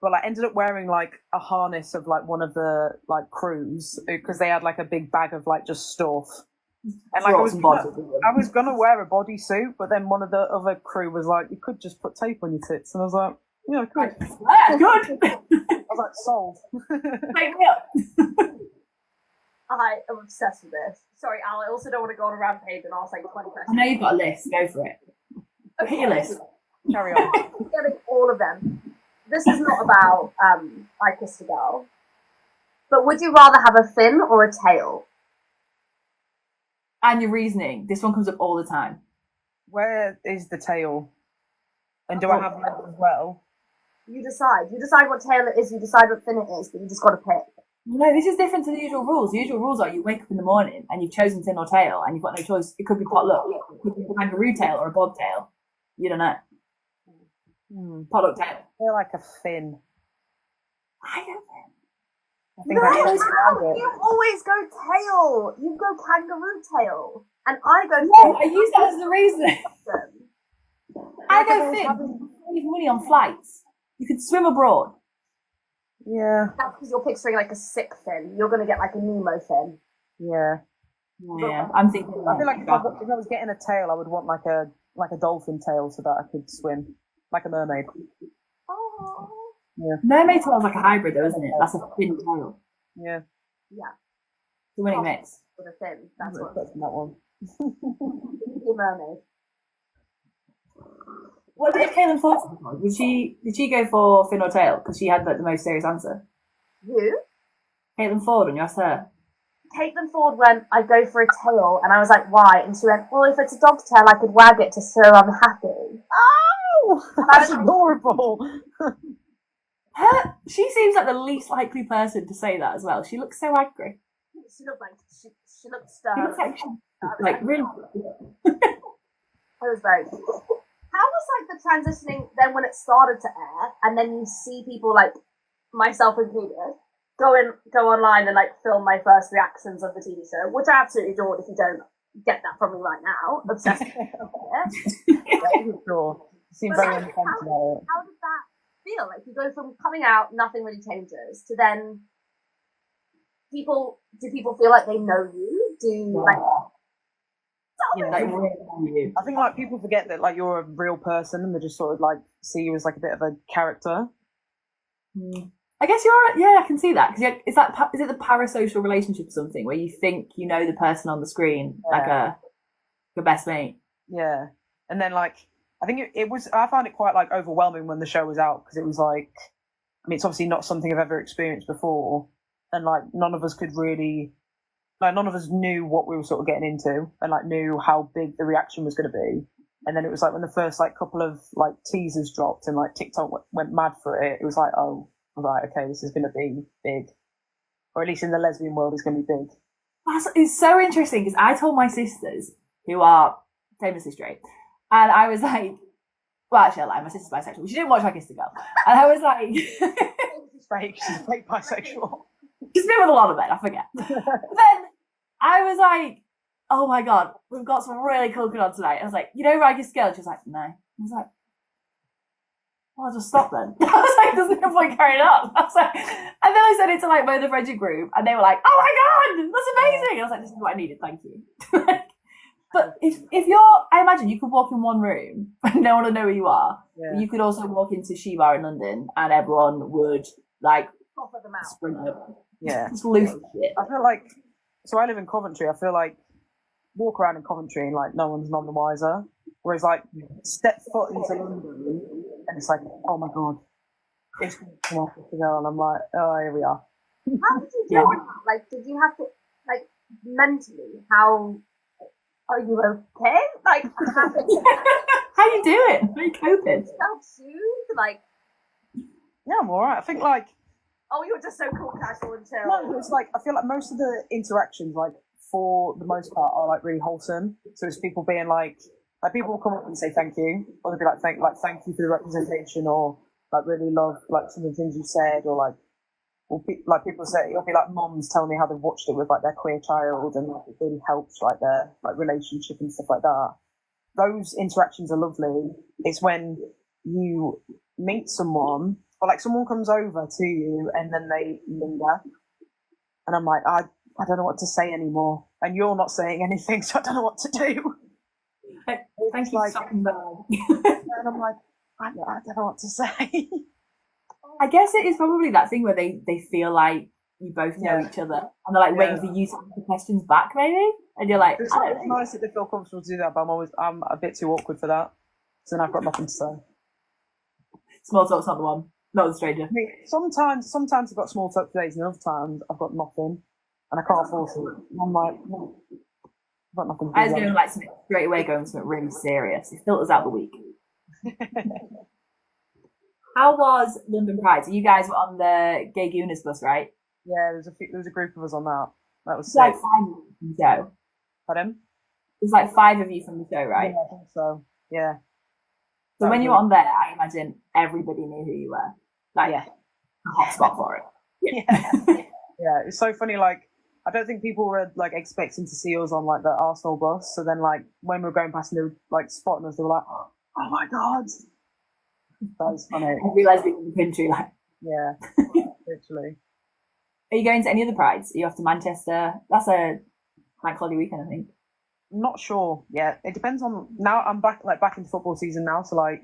but like ended up wearing like a harness of like one of the like crews because they had like a big bag of like just stuff. And like I was gonna wear a bodysuit, but then one of the other crew was like, "You could just put tape on your tits," and I was like, "Yeah, I could." Yeah, good. I was like, "Sold." Make me up. I am obsessed with this. Sorry, Al, I also don't want to go on a rampage and ask like 20 I questions. know you've got a list. Go for it. Hit your list. Carry on. Getting all of them. This is not about I Kissed a Girl. But would you rather have a fin or a tail? and your reasoning. This one comes up all the time. Where is the tail? And do I have legs as well? You decide. You decide what tail it is. You decide what fin it is, but you just got to pick. No, this is different to the usual rules. The usual rules are you wake up in the morning and you've chosen fin or tail, and you've got no choice. It could be potluck, it could be a kangaroo tail or a bobtail. You don't know. Potluck tail. I feel like a fin. I don't know. I think You always go tail. You go kangaroo tail, and I go fin. No, I use that as the reason. I go fin. Save money on flights. You could swim abroad. Yeah. That's because you're picturing like a sick fin. You're gonna get like a Nemo fin. Yeah. Yeah, I'm thinking. I feel like if I was getting a tail, I would want like a dolphin tail so that I could swim like a mermaid. Oh. Yeah. Mermaid tail's like a hybrid, though, isn't it? That's a fin tail. Yeah. Yeah. The winning mix. With a fin. That's what. That one. You're a mermaid. What did Caitlin Ford for? Did she go for fin or tail? Because she had like, the most serious answer. Who? Caitlin Ford, when you asked her. Caitlin Ford went, I go for a tail, and I was like, why? And she went, well, if it's a dog's tail, I could wag it to show I'm happy. Oh, that's adorable. She seems like the least likely person to say that as well. She looks so angry. She looked like she looked She stern. looks like really. It was very cool. How was like the transitioning then when it started to air, and then you see people like myself included go online and like film my first reactions of the TV show, which I absolutely adored. If you don't get that from me right now, obsessed with it. Yeah, sure. Seemed very intense about it. How did that feel? Like you go from coming out, nothing really changes, to then do people feel like they know you? I think like people forget that like you're a real person and they just sort of like see you as like a bit of a character. I guess I can see that because is it the parasocial relationship or something where you think you know the person on the screen like your best mate? Yeah, and then like I think it was. I found it quite like overwhelming when the show was out because it was like, I mean, it's obviously not something I've ever experienced before, and like none of us knew what we were sort of getting into, and like knew how big the reaction was going to be. And then it was like when the first like couple of like teasers dropped and like TikTok went mad for it. It was like, oh, right, okay, this is going to be big, or at least in the lesbian world, it's going to be big. It's so interesting because I told my sisters who are famously straight, and I was like, well, actually, I lied. My sister's bisexual. She didn't watch I Kissed a Girl, and I was like, She's fake bisexual. She's been with a lot of men. I forget. Then I was like, oh my god, we've got some really cool on tonight. I was like, you know, I Kissed a Girl. She was like, no. I was like, well, I'll just stop then. I was like, there's no point carrying on. I was like, and then I sent it to like both the friendship group, and they were like, oh my god, that's amazing. And I was like, this is what I needed, thank you. But if I imagine you could walk in one room and no one would know who you are. Yeah. But you could also walk into She-Bar in London and everyone would like sprint over. Yeah. Just lose shit. I feel like, so I live in Coventry, I feel like walk around in Coventry and like no one's none the wiser. Whereas like step foot into London and it's like, oh my god, it's going to come off the girl, and I'm like, oh, here we are. How did you do it? Like, did you have to, like, mentally, how are you okay? Like, how you doing? How you coping? Self-soothed? Like, yeah, I'm alright. I think like, oh, you're just so cool, casual and chill. No, it's like I feel like most of the interactions, like for the most part, are like really wholesome. So it's people being like people will come up and say thank you, or they'll be like thank you for the representation, or like really love like some of the things you said, or like like people say it'll be like moms telling me how they've watched it with like their queer child and like, it really helps like their like relationship and stuff like that. Those interactions are lovely. It's when you meet someone or like someone comes over to you and then they linger, and I'm like I don't know what to say anymore, and you're not saying anything, so I don't know what to do. Thank you. Like, and I'm like I don't know what to say. I guess it is probably that thing where they feel like you both know each other and they're like waiting for you to answer questions back, maybe, and you're like, it's nice that they feel comfortable to do that, but I'm a bit too awkward for that, so then I've got nothing to say. Small talk's not the one, not the stranger. I mean, sometimes I've got small talk days, and other times I've got nothing, and I can't force it. And I'm like, got nothing. I was going like something straight away, going something really serious. It filters out the week. How was London Pride? So you guys were on the Gay Gooners bus, right? Yeah, there was a group of us on that. That was It's like sick. 5 of you from the show. Pardon? There's like 5 of you from the show, right? Yeah, I think so. Yeah. So That when was you were on there, I imagine everybody knew who you were. Like, Yeah. a hot spot for it. Yeah. Yeah, it's so funny. Like, I don't think people were like expecting to see us on like the Arsenal bus. So then, like, when we were going past and they were like spotting us, they were like, "Oh my god!" That was funny. Every lesbian in the country, like. Yeah, literally. Are you going to any other prides? Are you off to Manchester? That's a bank holiday weekend, I think. I'm not sure. Yeah, it depends on. Now I'm back into football season now, so like,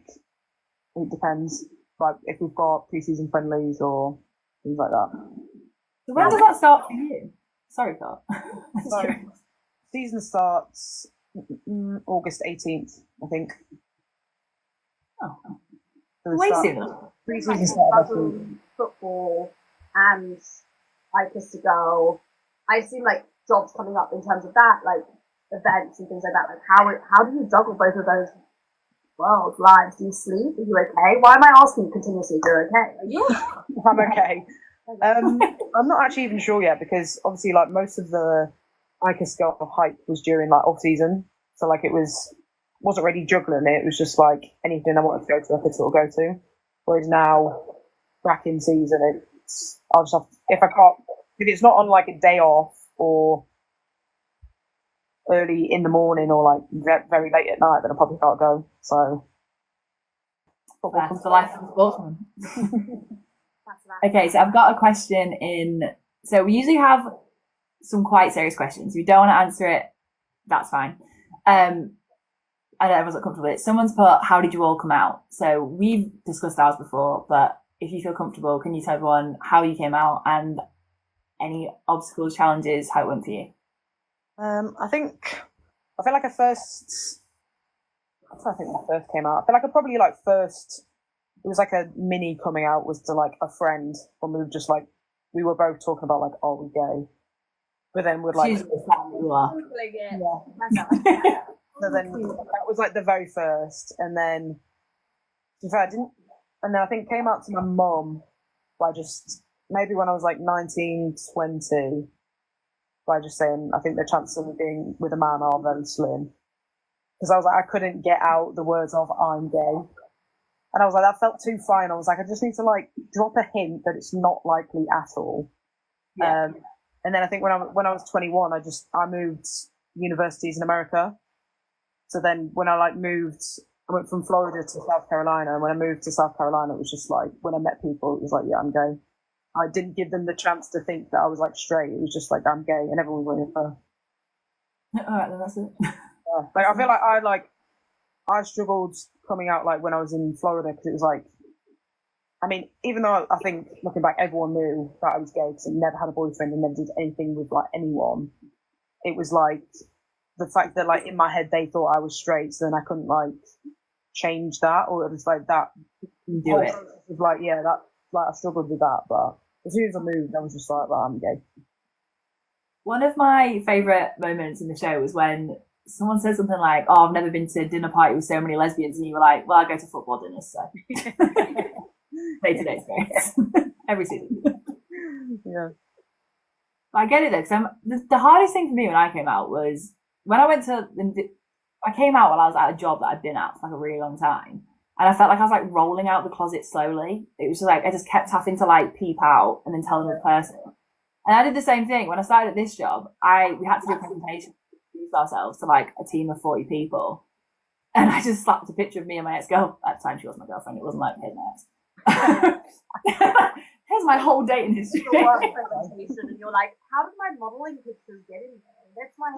it depends. Like if we've got pre-season friendlies or things like that. So when does that start for you? Sorry, Carl. So, season starts August 18th, I think. Oh, So we way start- sooner. Pre-season starts last week. Football and IKAG to go. I assume like jobs coming up in terms of that, like events and things like that. Like how do you juggle both of those worlds, lives? Do you sleep? Are you okay? Why am I asking you continuously if you're okay? Are you? I'm okay. I'm not actually even sure yet because obviously like most of the IKAG scale hype was during like off season, so like it wasn't really juggling it. It was just like anything I wanted to go to, I could sort of go to. Whereas now, back in season, I'll just have if it's not on like a day off or early in the morning or like very late at night, then I probably can't go. So That's the life of a sportsman. That's that. Okay, so I've got a question in. So we usually have some quite serious questions. If you don't want to answer it, that's fine. I know everyone's not comfortable with it. Someone's put, how did you all come out? So we've discussed ours before, but if you feel comfortable, can you tell everyone how you came out and any obstacles, challenges, how it went for you? I feel like I first came out. I feel like I probably like first. It was like a mini coming out was to like a friend when we were just like we were both talking about like are we gay, but then we'd like She's the family you are. yeah. So then that was like the very first, and then in fact I think came out to my mum by just maybe when I was like 19, 20, by just saying I think the chances of me being with a man are very slim, because I was like I couldn't get out the words of I'm gay, and I was like that felt too fine. I was like I just need to like drop a hint that it's not likely at all. Yeah. And then I think when I was 21, I moved universities in America. So then when I moved, I went from Florida to South Carolina. And when I moved to South Carolina, it was just like, when I met people, it was like, yeah, I'm gay. I didn't give them the chance to think that I was like straight. It was just like, I'm gay. And everyone was like, All right, then that's it. yeah. Like, I feel like I struggled coming out like when I was in Florida because it was like, I mean, even though I think looking back, everyone knew that I was gay because I never had a boyfriend and never did anything with like anyone. It was like, the fact that like in my head they thought I was straight, so then I couldn't like change that, or it was like that Do it. was like yeah, that like I struggled with that, but as soon as I moved, I was just like, well, I'm gay. One of my favourite moments in the show was when someone said something like, oh, I've never been to a dinner party with so many lesbians, and you were like, well, I go to football dinners, so day-to-day experience every season. Yeah. But I get it though, because the hardest thing for me when I came out was when I went to, I came out while I was at a job that I'd been at for like a really long time. And I felt like I was like rolling out the closet slowly. It was just like, I just kept having to like peep out and then tell another person. And I did the same thing. When I started at this job, we had to do a presentation to introduce ourselves to like a team of 40 people. And I just slapped a picture of me and my ex-girl. At the time, she was my girlfriend. It wasn't like his ex. Here's my whole dating history. Your work presentation, and you're like, how did my modelling pictures get in there? That's my.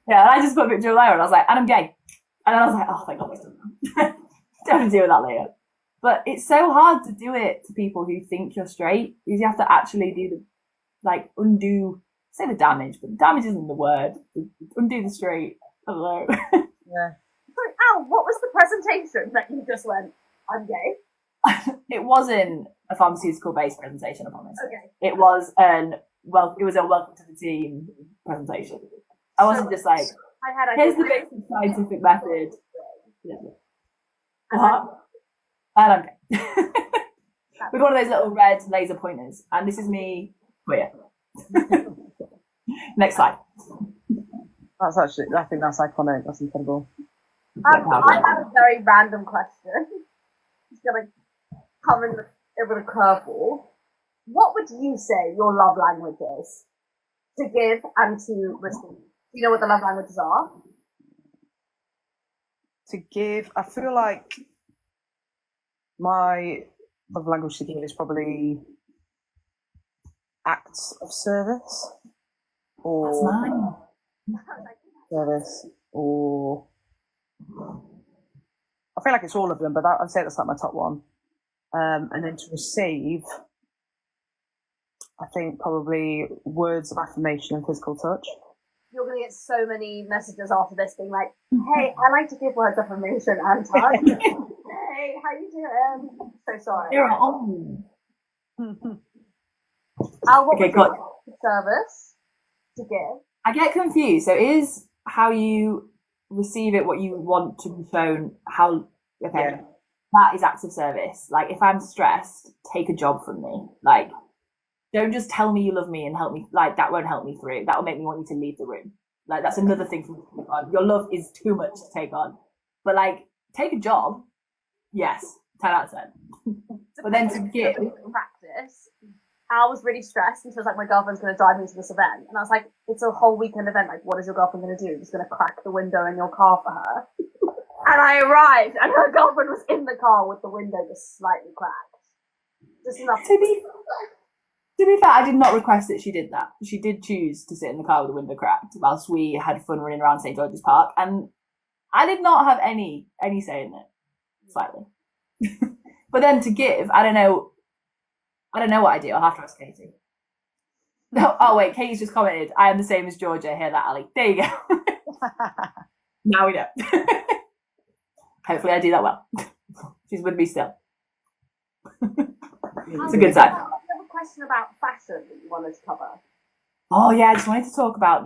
Yeah, and I just put a picture of Leah and I was like, and I'm gay. And then I was like, oh, thank God, don't have to deal with that, Leah. But it's so hard to do it to people who think you're straight, because you have to actually do say the damage, but the damage isn't the word. Undo the straight. I don't know. Yeah. Sorry, Al, what was the presentation that you just went, I'm gay? It wasn't a pharmaceutical based presentation, I promise. Okay. It was a welcome to the team presentation. I wasn't just like, I here's the did basic scientific method. Yeah. What? I don't care. With one of those little red laser pointers. And this is me. Oh, yeah. Next slide. That's actually, I think that's iconic. That's incredible. I have a very random question. It's gonna come in with a curveball. What would you say your love language is? To give and to receive. Do you know what the love languages are? To give, I feel like my love language to give is probably acts of service, or service, or I feel like it's all of them, but I'd say that's like my top one. And then to receive, I think probably words of affirmation and physical touch. You're going to get so many messages after this being like, hey, I like to give words of affirmation and touch. Hey, how you doing? So sorry. You're on. What Okay, was got the service to give? I get confused. So is how you receive it what you want to be shown? How? Okay, Yeah. That is acts of service. Like if I'm stressed, take a job from me. Like don't just tell me you love me and help me. Like that won't help me through. That will make me want you to leave the room. Like that's another thing from on. Your love is too much to take on. But like take a job. Yes, 10 out of 10. But then to give practice, I was really stressed and she was like, my girlfriend's going to drive me to this event. And I was like, it's a whole weekend event. Like, what is your girlfriend going to do? Just going to crack the window in your car for her? And I arrived and her girlfriend was in the car with the window just slightly cracked. Just enough. To be fair, I did not request that she did that. She did choose to sit in the car with the window cracked whilst we had fun running around St. George's Park. And I did not have any say in it. Slightly. But then to give, I don't know what I do. I'll have to ask Katie. No, oh wait, Katie's just commented, I am the same as Georgia. Hear that, Ali? There you go. Now we know. Hopefully I do that well. She's with me still. It's a good sign. I have a question about fashion that you wanted to cover. Oh yeah, I just wanted to talk about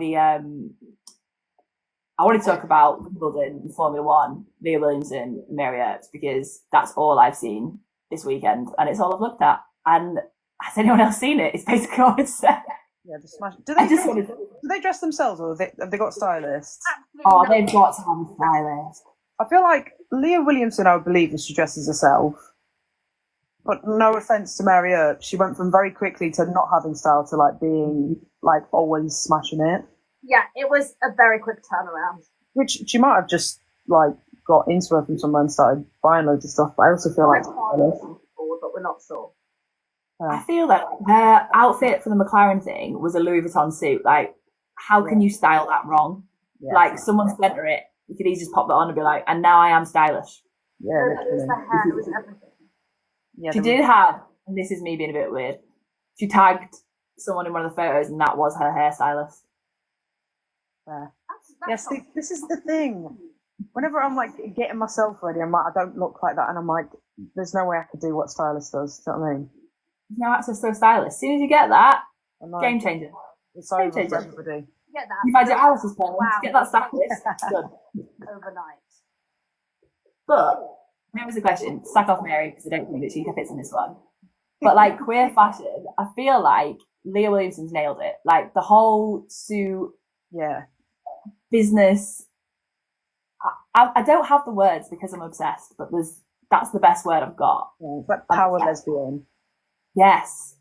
Wimbledon, Formula One, Leah Williamson, Mary Earps, because that's all I've seen this weekend, and it's all I've looked at. And has anyone else seen it? It's basically all it's said. Yeah, the smash. Do they dress themselves, or have they got stylists? Oh, they've got to have a stylist. I feel like Leah Williamson, I would believe, that she dresses herself. But no offense to Mary Earp, she went from very quickly to not having style to like being like always smashing it. Yeah, it was a very quick turnaround. Which she might have just like got into her from somewhere and started buying loads of stuff. But I also feel like, but we're not sure. I feel that her outfit for the McLaren thing was a Louis Vuitton suit. Like, how can you style that wrong? Yeah. Like, someone sent her it. You could easily just pop that on and be like, and now I am stylish. Yeah, It was the hair, it was everything. yeah, She did have, and this is me being a bit weird, she tagged someone in one of the photos and that was her hairstylist. That's Yes, this is the thing. Whenever I'm like getting myself ready, I'm like, I don't look like that, and I'm like, there's no way I could do what stylist does. Do you know what I mean? There's no access to a stylist. As soon as you get that, I'm like, game changer. it's over for changer. everybody. Get that You've had your Alice's plan. Wow. Get that stylist. Done. overnight. But here was the question. Sack off Mary, because I don't think that she fits in this one. But like queer fashion, I feel like Leah Williamson's nailed it. Like the whole suit Yeah. business. I don't have the words because I'm obsessed, but that's the best word I've got. Yeah, it's like power lesbian. Yes.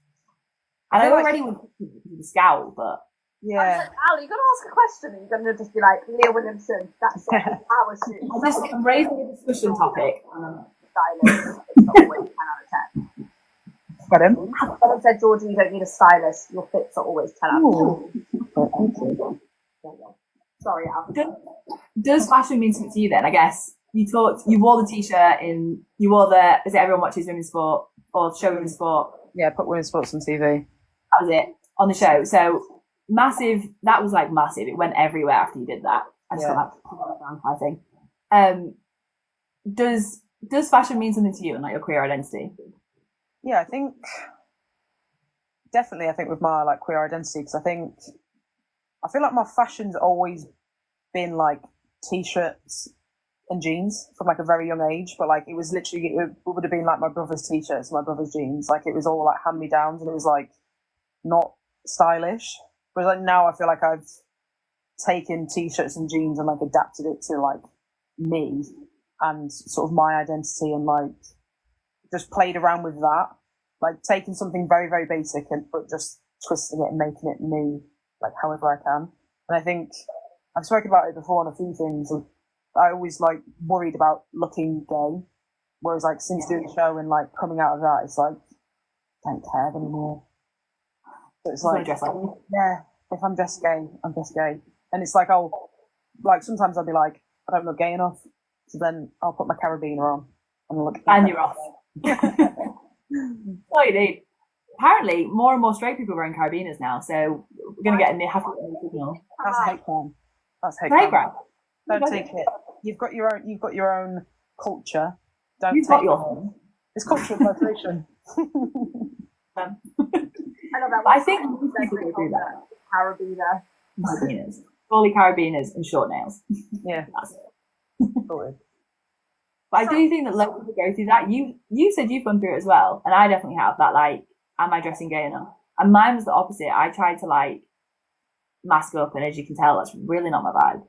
And I feel like- already would the scowl, but Yeah. Like, Ali, you're going to ask a question and you're going to just be like, Leah Williamson, that's it, power suit. I'm raising a discussion topic. Stylist. It's not always 10 out of 10. Got him. Someone said, Georgie, you don't need a stylist. Your fits are always 10 out of 10. Sorry, Al. Does fashion mean something to you then? I guess you wore the t-shirt is it Everyone Watches Women's Sport or Show Women's Sport? Yeah, put women's sports on TV. That was it on the show. So massive. That was like massive. It went everywhere after you did that. I just got that thing. Does fashion mean something to you and like your queer identity? Yeah, I think definitely. I think with my like queer identity, because I think I feel like my fashion's always been like t-shirts and jeans from like a very young age, but like it was literally, it would have been like my brother's t-shirts, my brother's jeans. Like it was all like hand-me-downs, and it was like not stylish. Whereas like now I feel like I've taken t-shirts and jeans and like adapted it to like me and sort of my identity, and like just played around with that, like taking something very, very basic but just twisting it and making it me, like however I can. And I think I've spoken about it before on a few things. I always like worried about looking gay, whereas like since doing the show and like coming out of that, it's like I don't care anymore. So it's like, yeah, if I'm dressed gay, I'm dressed gay, and it's like like sometimes I'll be like, I don't look gay enough, so then I'll put my carabiner on and look. And you're off. Oh, you need. Apparently, more and more straight people are wearing carabiners now, so we're going to get a new signal. That's hate crime. That's hate Right, crime. Don't take it. You've got your own. You've got your own culture. Don't You've take got your home. It's cultural appropriation. I love that. I think people do that. Carabiner. Carabiners. Fully carabiners and short nails. Yeah. That's it. Sorted. But I do think that lots of people go through that. You said you've gone through it as well, and I definitely have that. Like, am I dressing gay enough? And mine was the opposite. I tried to like mask up, and as you can tell, that's really not my vibe.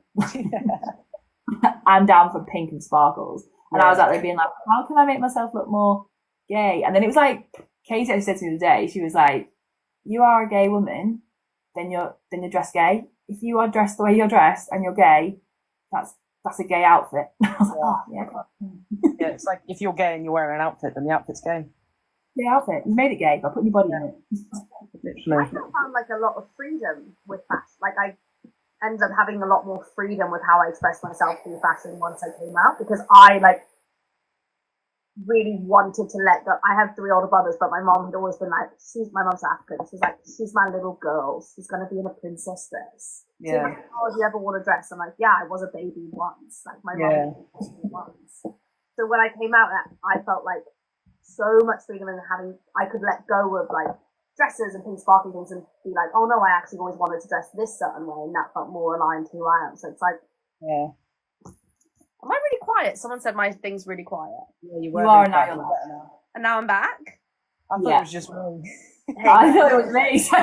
I'm down for pink and sparkles, and I was out there being like, how can I make myself look more gay? And then it was like Katie actually said to me the other day, she was like, you are a gay woman, then you're dressed gay. If you are dressed the way you're dressed and you're gay, that's a gay outfit. I was like, oh, yeah. Yeah, it's like if you're gay and you're wearing an outfit, then the outfit's gay. Gay outfit. You made it gay by putting your body in it. Literally. I found like a lot of freedom with fashion. Like I ended up having a lot more freedom with how I expressed myself through fashion once I came out, because I like really wanted to let go. I have 3 older brothers, but my mom had always been like, my mom's African. She's like, she's my little girl. She's gonna be in a princess dress. Yeah. So like, oh, do you ever want to dress? I'm like, yeah, I was a baby once. Like my mom was a baby once. So when I came out, I felt like so much freedom in having, I could let go of like dresses and pink sparkly things and be like, oh no, I actually always wanted to dress this certain way, and that felt more aligned to who I am. So it's like, Yeah. Am I really quiet? Someone said my thing's really quiet. Yeah, you You are now. And now I'm back. I thought it was just me. I thought it was me. So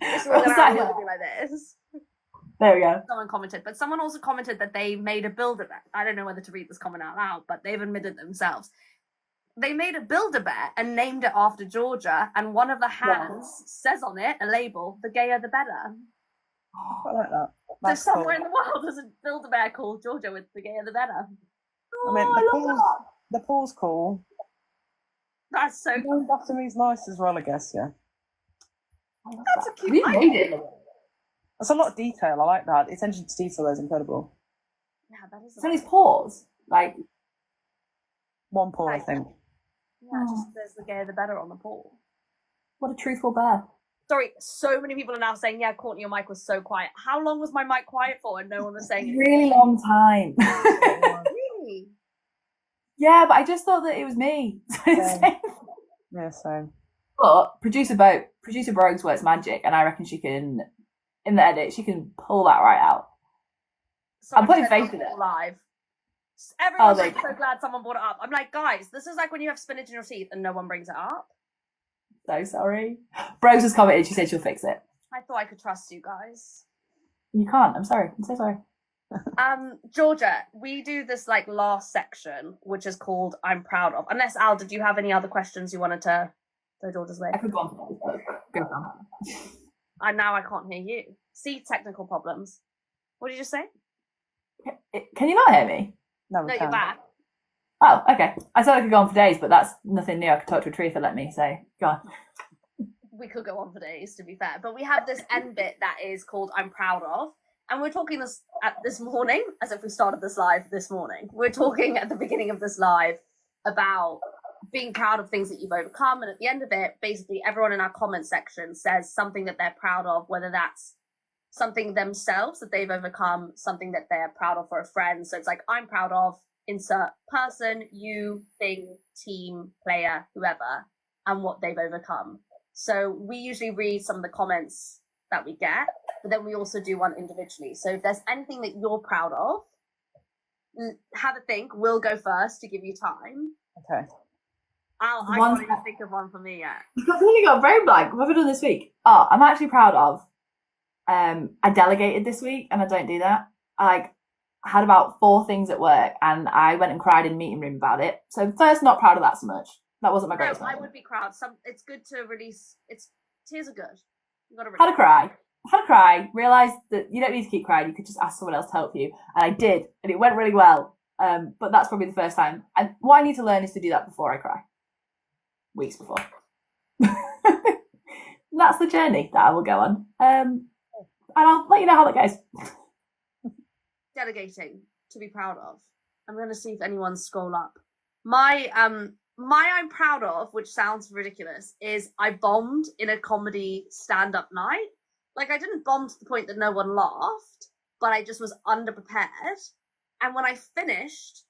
This was gonna be like this. there we go. Someone commented, but someone also commented that they made a Build-A-Bear. I don't know whether to read this comment out loud, but they've admitted themselves. They made a Build-A-Bear and named it after Georgia, and one of the hands says on it, a label, the gayer the better. I like that. That's So somewhere cool. in the world there's a Build-A-Bear called Georgia with the gayer the better. I mean, the pool's cool. That's so Going back to me's nice as well, I guess, yeah. That's a cute We made it. That's a lot of detail. I like that. The attention to detail is incredible. Yeah, that is. So his paws, like, One paw, I think. Yeah, just there's the gayer the better on the pool. what a truthful bear. Sorry, so many people are now saying, yeah, Courtney, your mic was so quiet. How long was my mic quiet for? And no one was saying it. Really long time. Really? Yeah, but I just thought that it was me. Yeah, so. But producer Brogues works magic, and I reckon she can, in the edit, she can pull that right out. I'm putting faith in it. Live. Everyone's Oh, like so glad someone brought it up. I'm like, guys, this is like when you have spinach in your teeth and no one brings it up. So sorry. Brogues has commented, she said she'll fix it. I thought I could trust you guys. You can't, I'm sorry. I'm so sorry. Georgia, we do this like last section, which is called I'm Proud Of. Unless, Al, did you have any other questions you wanted to go Georgia's way? I could go on. Go on. And now I can't hear you. See, technical problems. What did you just say? Can you not hear me? No, we No, can't. you're back. Oh, okay. I thought I could go on for days, but that's nothing new. I could talk to a tree if it let me, so go on. We could go on for days, to be fair. But we have this end bit that is called I'm Proud Of. And we're talking this morning, as if we started this live this morning. We're talking at the beginning of this live about being proud of things that you've overcome. And at the end of it, basically everyone in our comment section says something that they're proud of, whether that's something themselves that they've overcome, something that they're proud of for a friend. So it's like, I'm proud of, insert person, you, thing, team, player, whoever, and what they've overcome. So we usually read some of the comments that we get, but then we also do one individually. So if there's anything that you're proud of, have a think. We'll go first to give you time. Okay. I can't even think of one for me yet. I've really got brain blank. What have I done this week? Oh, I'm actually proud of. I delegated this week, and I don't do that. I had about 4 things at work, and I went and cried in the meeting room about it. So first, not proud of that so much. That wasn't my greatest moment. I would be proud. It's good to release. Tears are good. You gotta had a cry. Realised that you don't need to keep crying. You could just ask someone else to help you, and I did, and it went really well. But that's probably the first time. And what I need to learn is to do that before I cry. Weeks before. That's the journey that I will go on. And I'll let you know how that goes. Delegating to be proud of. I'm going to see if anyone's scroll up. My I'm proud of, which sounds ridiculous, is I bombed in a comedy stand-up night. Like, I didn't bomb to the point that no one laughed, but I just was underprepared. And when I finished,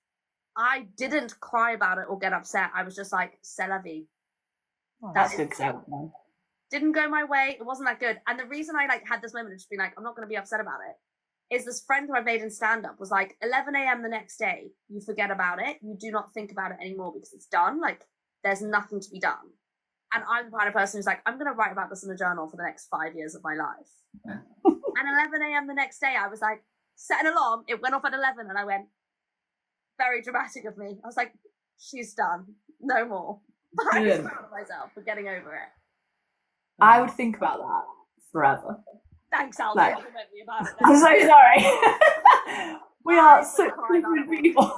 I didn't cry about it or get upset. I was just like, c'est la vie. Oh, that's good. Didn't go my way. It wasn't that good. And the reason I had this moment of just being like, I'm not going to be upset about it, is this friend who I made in stand-up was like, 11 a.m. the next day, you forget about it. You do not think about it anymore because it's done. Like, there's nothing to be done. And I'm the kind of person who's like, I'm going to write about this in a journal for the next 5 years of my life. And 11 a.m. the next day, I was like, set an alarm. It went off at 11 and I went, very dramatic of me. I was like, she's done. No more. But I was proud of myself for getting over it. I would think about that forever. Thanks, Al. Like, Compliment me about it. I'm so sorry. We are such different people.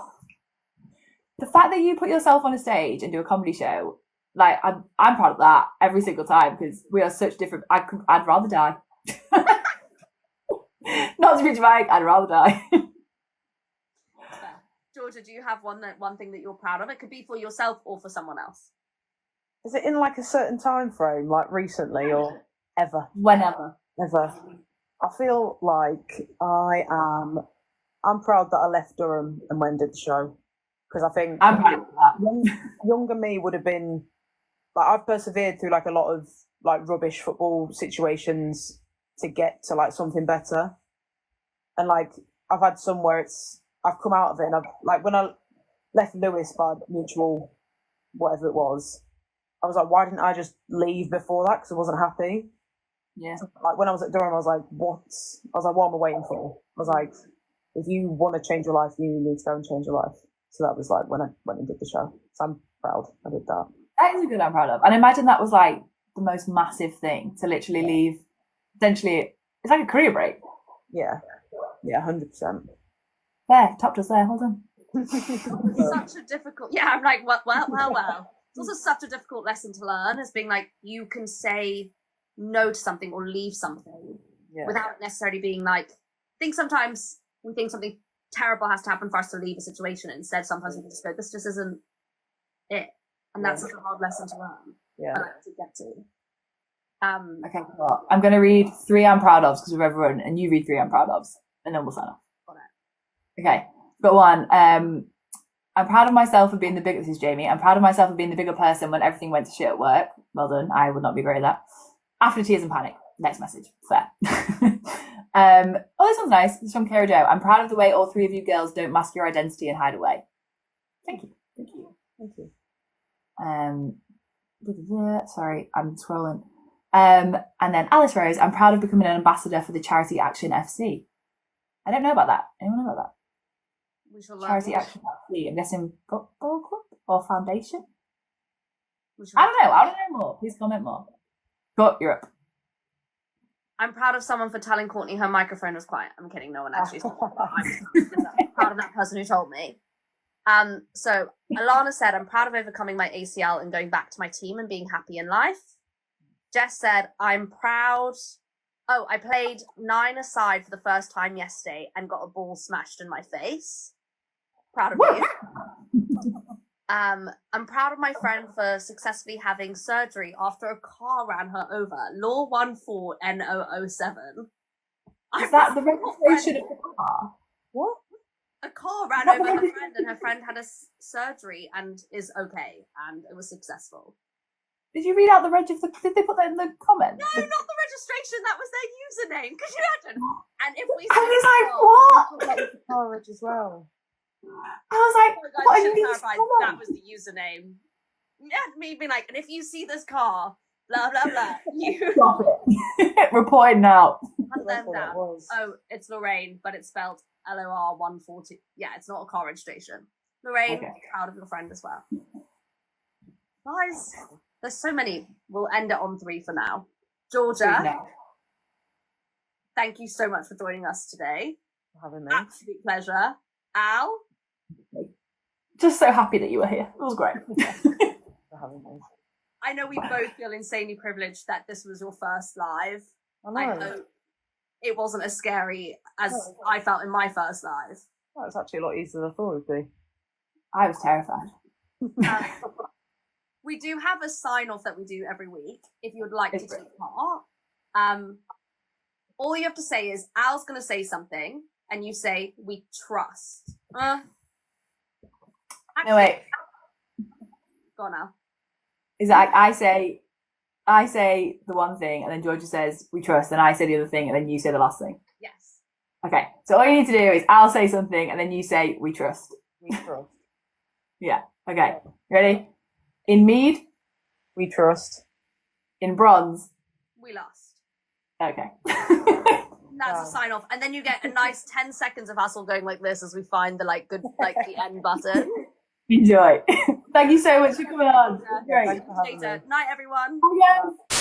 The fact that you put yourself on a stage and do a comedy show, like, I'm proud of that every single time, because we are such different. I'd rather die. Not to be dramatic, I'd rather die. Georgia, do you have one thing that you're proud of? It could be for yourself or for someone else. Is it in like a certain time frame, like recently or ever? Whenever. Ever. I feel like I'm proud that I left Durham and went and did the show, because I think I'm proud of that. Younger me would have been like, I've persevered through like a lot of like rubbish football situations to get to like something better, and like I've had some where I've come out of it, and I've, like, when I left Lewis by mutual whatever it was, I was like, why didn't I just leave before that, because I wasn't happy. Yeah. Like, when I was at Durham, I was like, what? I was like, what am I waiting for? I was like, if you want to change your life, you need to go and change your life. So that was like when I went and did the show. So I'm proud I did that. That is a good I'm proud of. And imagine that was like the most massive thing to literally leave. Essentially, it's like a career break. Yeah. Yeah, 100%. There, topped us there. Hold on. Such a difficult. Yeah, I'm like, well. It's also such a difficult lesson to learn, as being like, you can say no to something or leave something without necessarily being like. I think sometimes we think something terrible has to happen for us to leave a situation. Instead, sometimes we can just go, this just isn't it, and that's such a hard lesson to learn. Yeah. To get to. Okay, well, I'm going to read 3 I'm proud of because of everyone, and you read 3 I'm proud of, and then we'll sign off. Got it. Okay, got one. I'm proud of myself for being the bigger. This is Jamie. I'm proud of myself for being the bigger person when everything went to shit at work. Well done. I would not be great at that. After tears and panic. Next message. Fair. This one's nice. This is from Kara Jo. I'm proud of the way all 3 of you girls don't mask your identity and hide away. Thank you. Thank you. Thank you. Sorry, I'm scrolling. And then Alice Rose. I'm proud of becoming an ambassador for the Charity Action FC. I don't know about that. Anyone know about that? We shall Charity learn. Action FC. I'm guessing football club or foundation. I don't know. I want to know more. Please comment more. Go, you're up. I'm proud of someone for telling Courtney her microphone was quiet. I'm kidding. No one actually. I'm proud of that person who told me. So Alana said, I'm proud of overcoming my ACL and going back to my team and being happy in life. Jess said, I'm proud. Oh, I played 9-a-side for the first time yesterday and got a ball smashed in my face. Proud of you. I'm proud of my friend for successfully having surgery after a car ran her over. Law 14N007. Is that the registration of the car? What? A car ran over her friend, and her friend had a surgery and is okay, and it was successful. Did you read out the reg of the? Did they put that in the comment? No, not the registration. That was their username. Could you imagine? And if we I was like, what? That was the courage as well. I was like, Oh my God, what I are should these clarify that was the username. Yeah, me being like, and if you see this car, blah blah blah, you Stop it. Reporting now. hunt them What that down. was. Oh, it's Lorraine, but it's spelled LOR 140. Yeah, it's not a car registration. Lorraine, Okay. proud of your friend as well. Guys, there's so many. We'll end it on 3 for now. Georgia, No. thank you so much for joining us today. For having me. Absolute pleasure. Al, Just so happy that you were here. It was great. For having me. I know we both feel insanely privileged that this was your first live. I I know. hope it wasn't as scary as No. I felt in my first live. That was actually a lot easier than I thought it would be. I was terrified. We do have a sign off that we do every week if you would like It's to take part. All you have to say is Al's going to say something and you say we trust. No, wait. Go on, Al. Is that I say the one thing, and then Georgia says we trust, and I say the other thing, and then you say the last thing. Yes. Okay. So all you need to do is I'll say something, and then you say we trust. We trust. Yeah. Okay. Ready? In mead, We trust. in bronze. We lost. Okay. That's Wow. a sign off. And then you get a nice 10 seconds of us all going like this as we find the the end button. Enjoy. Thank you so much for coming on. Great. Thanks for having me. Later. Night, everyone. Bye, guys.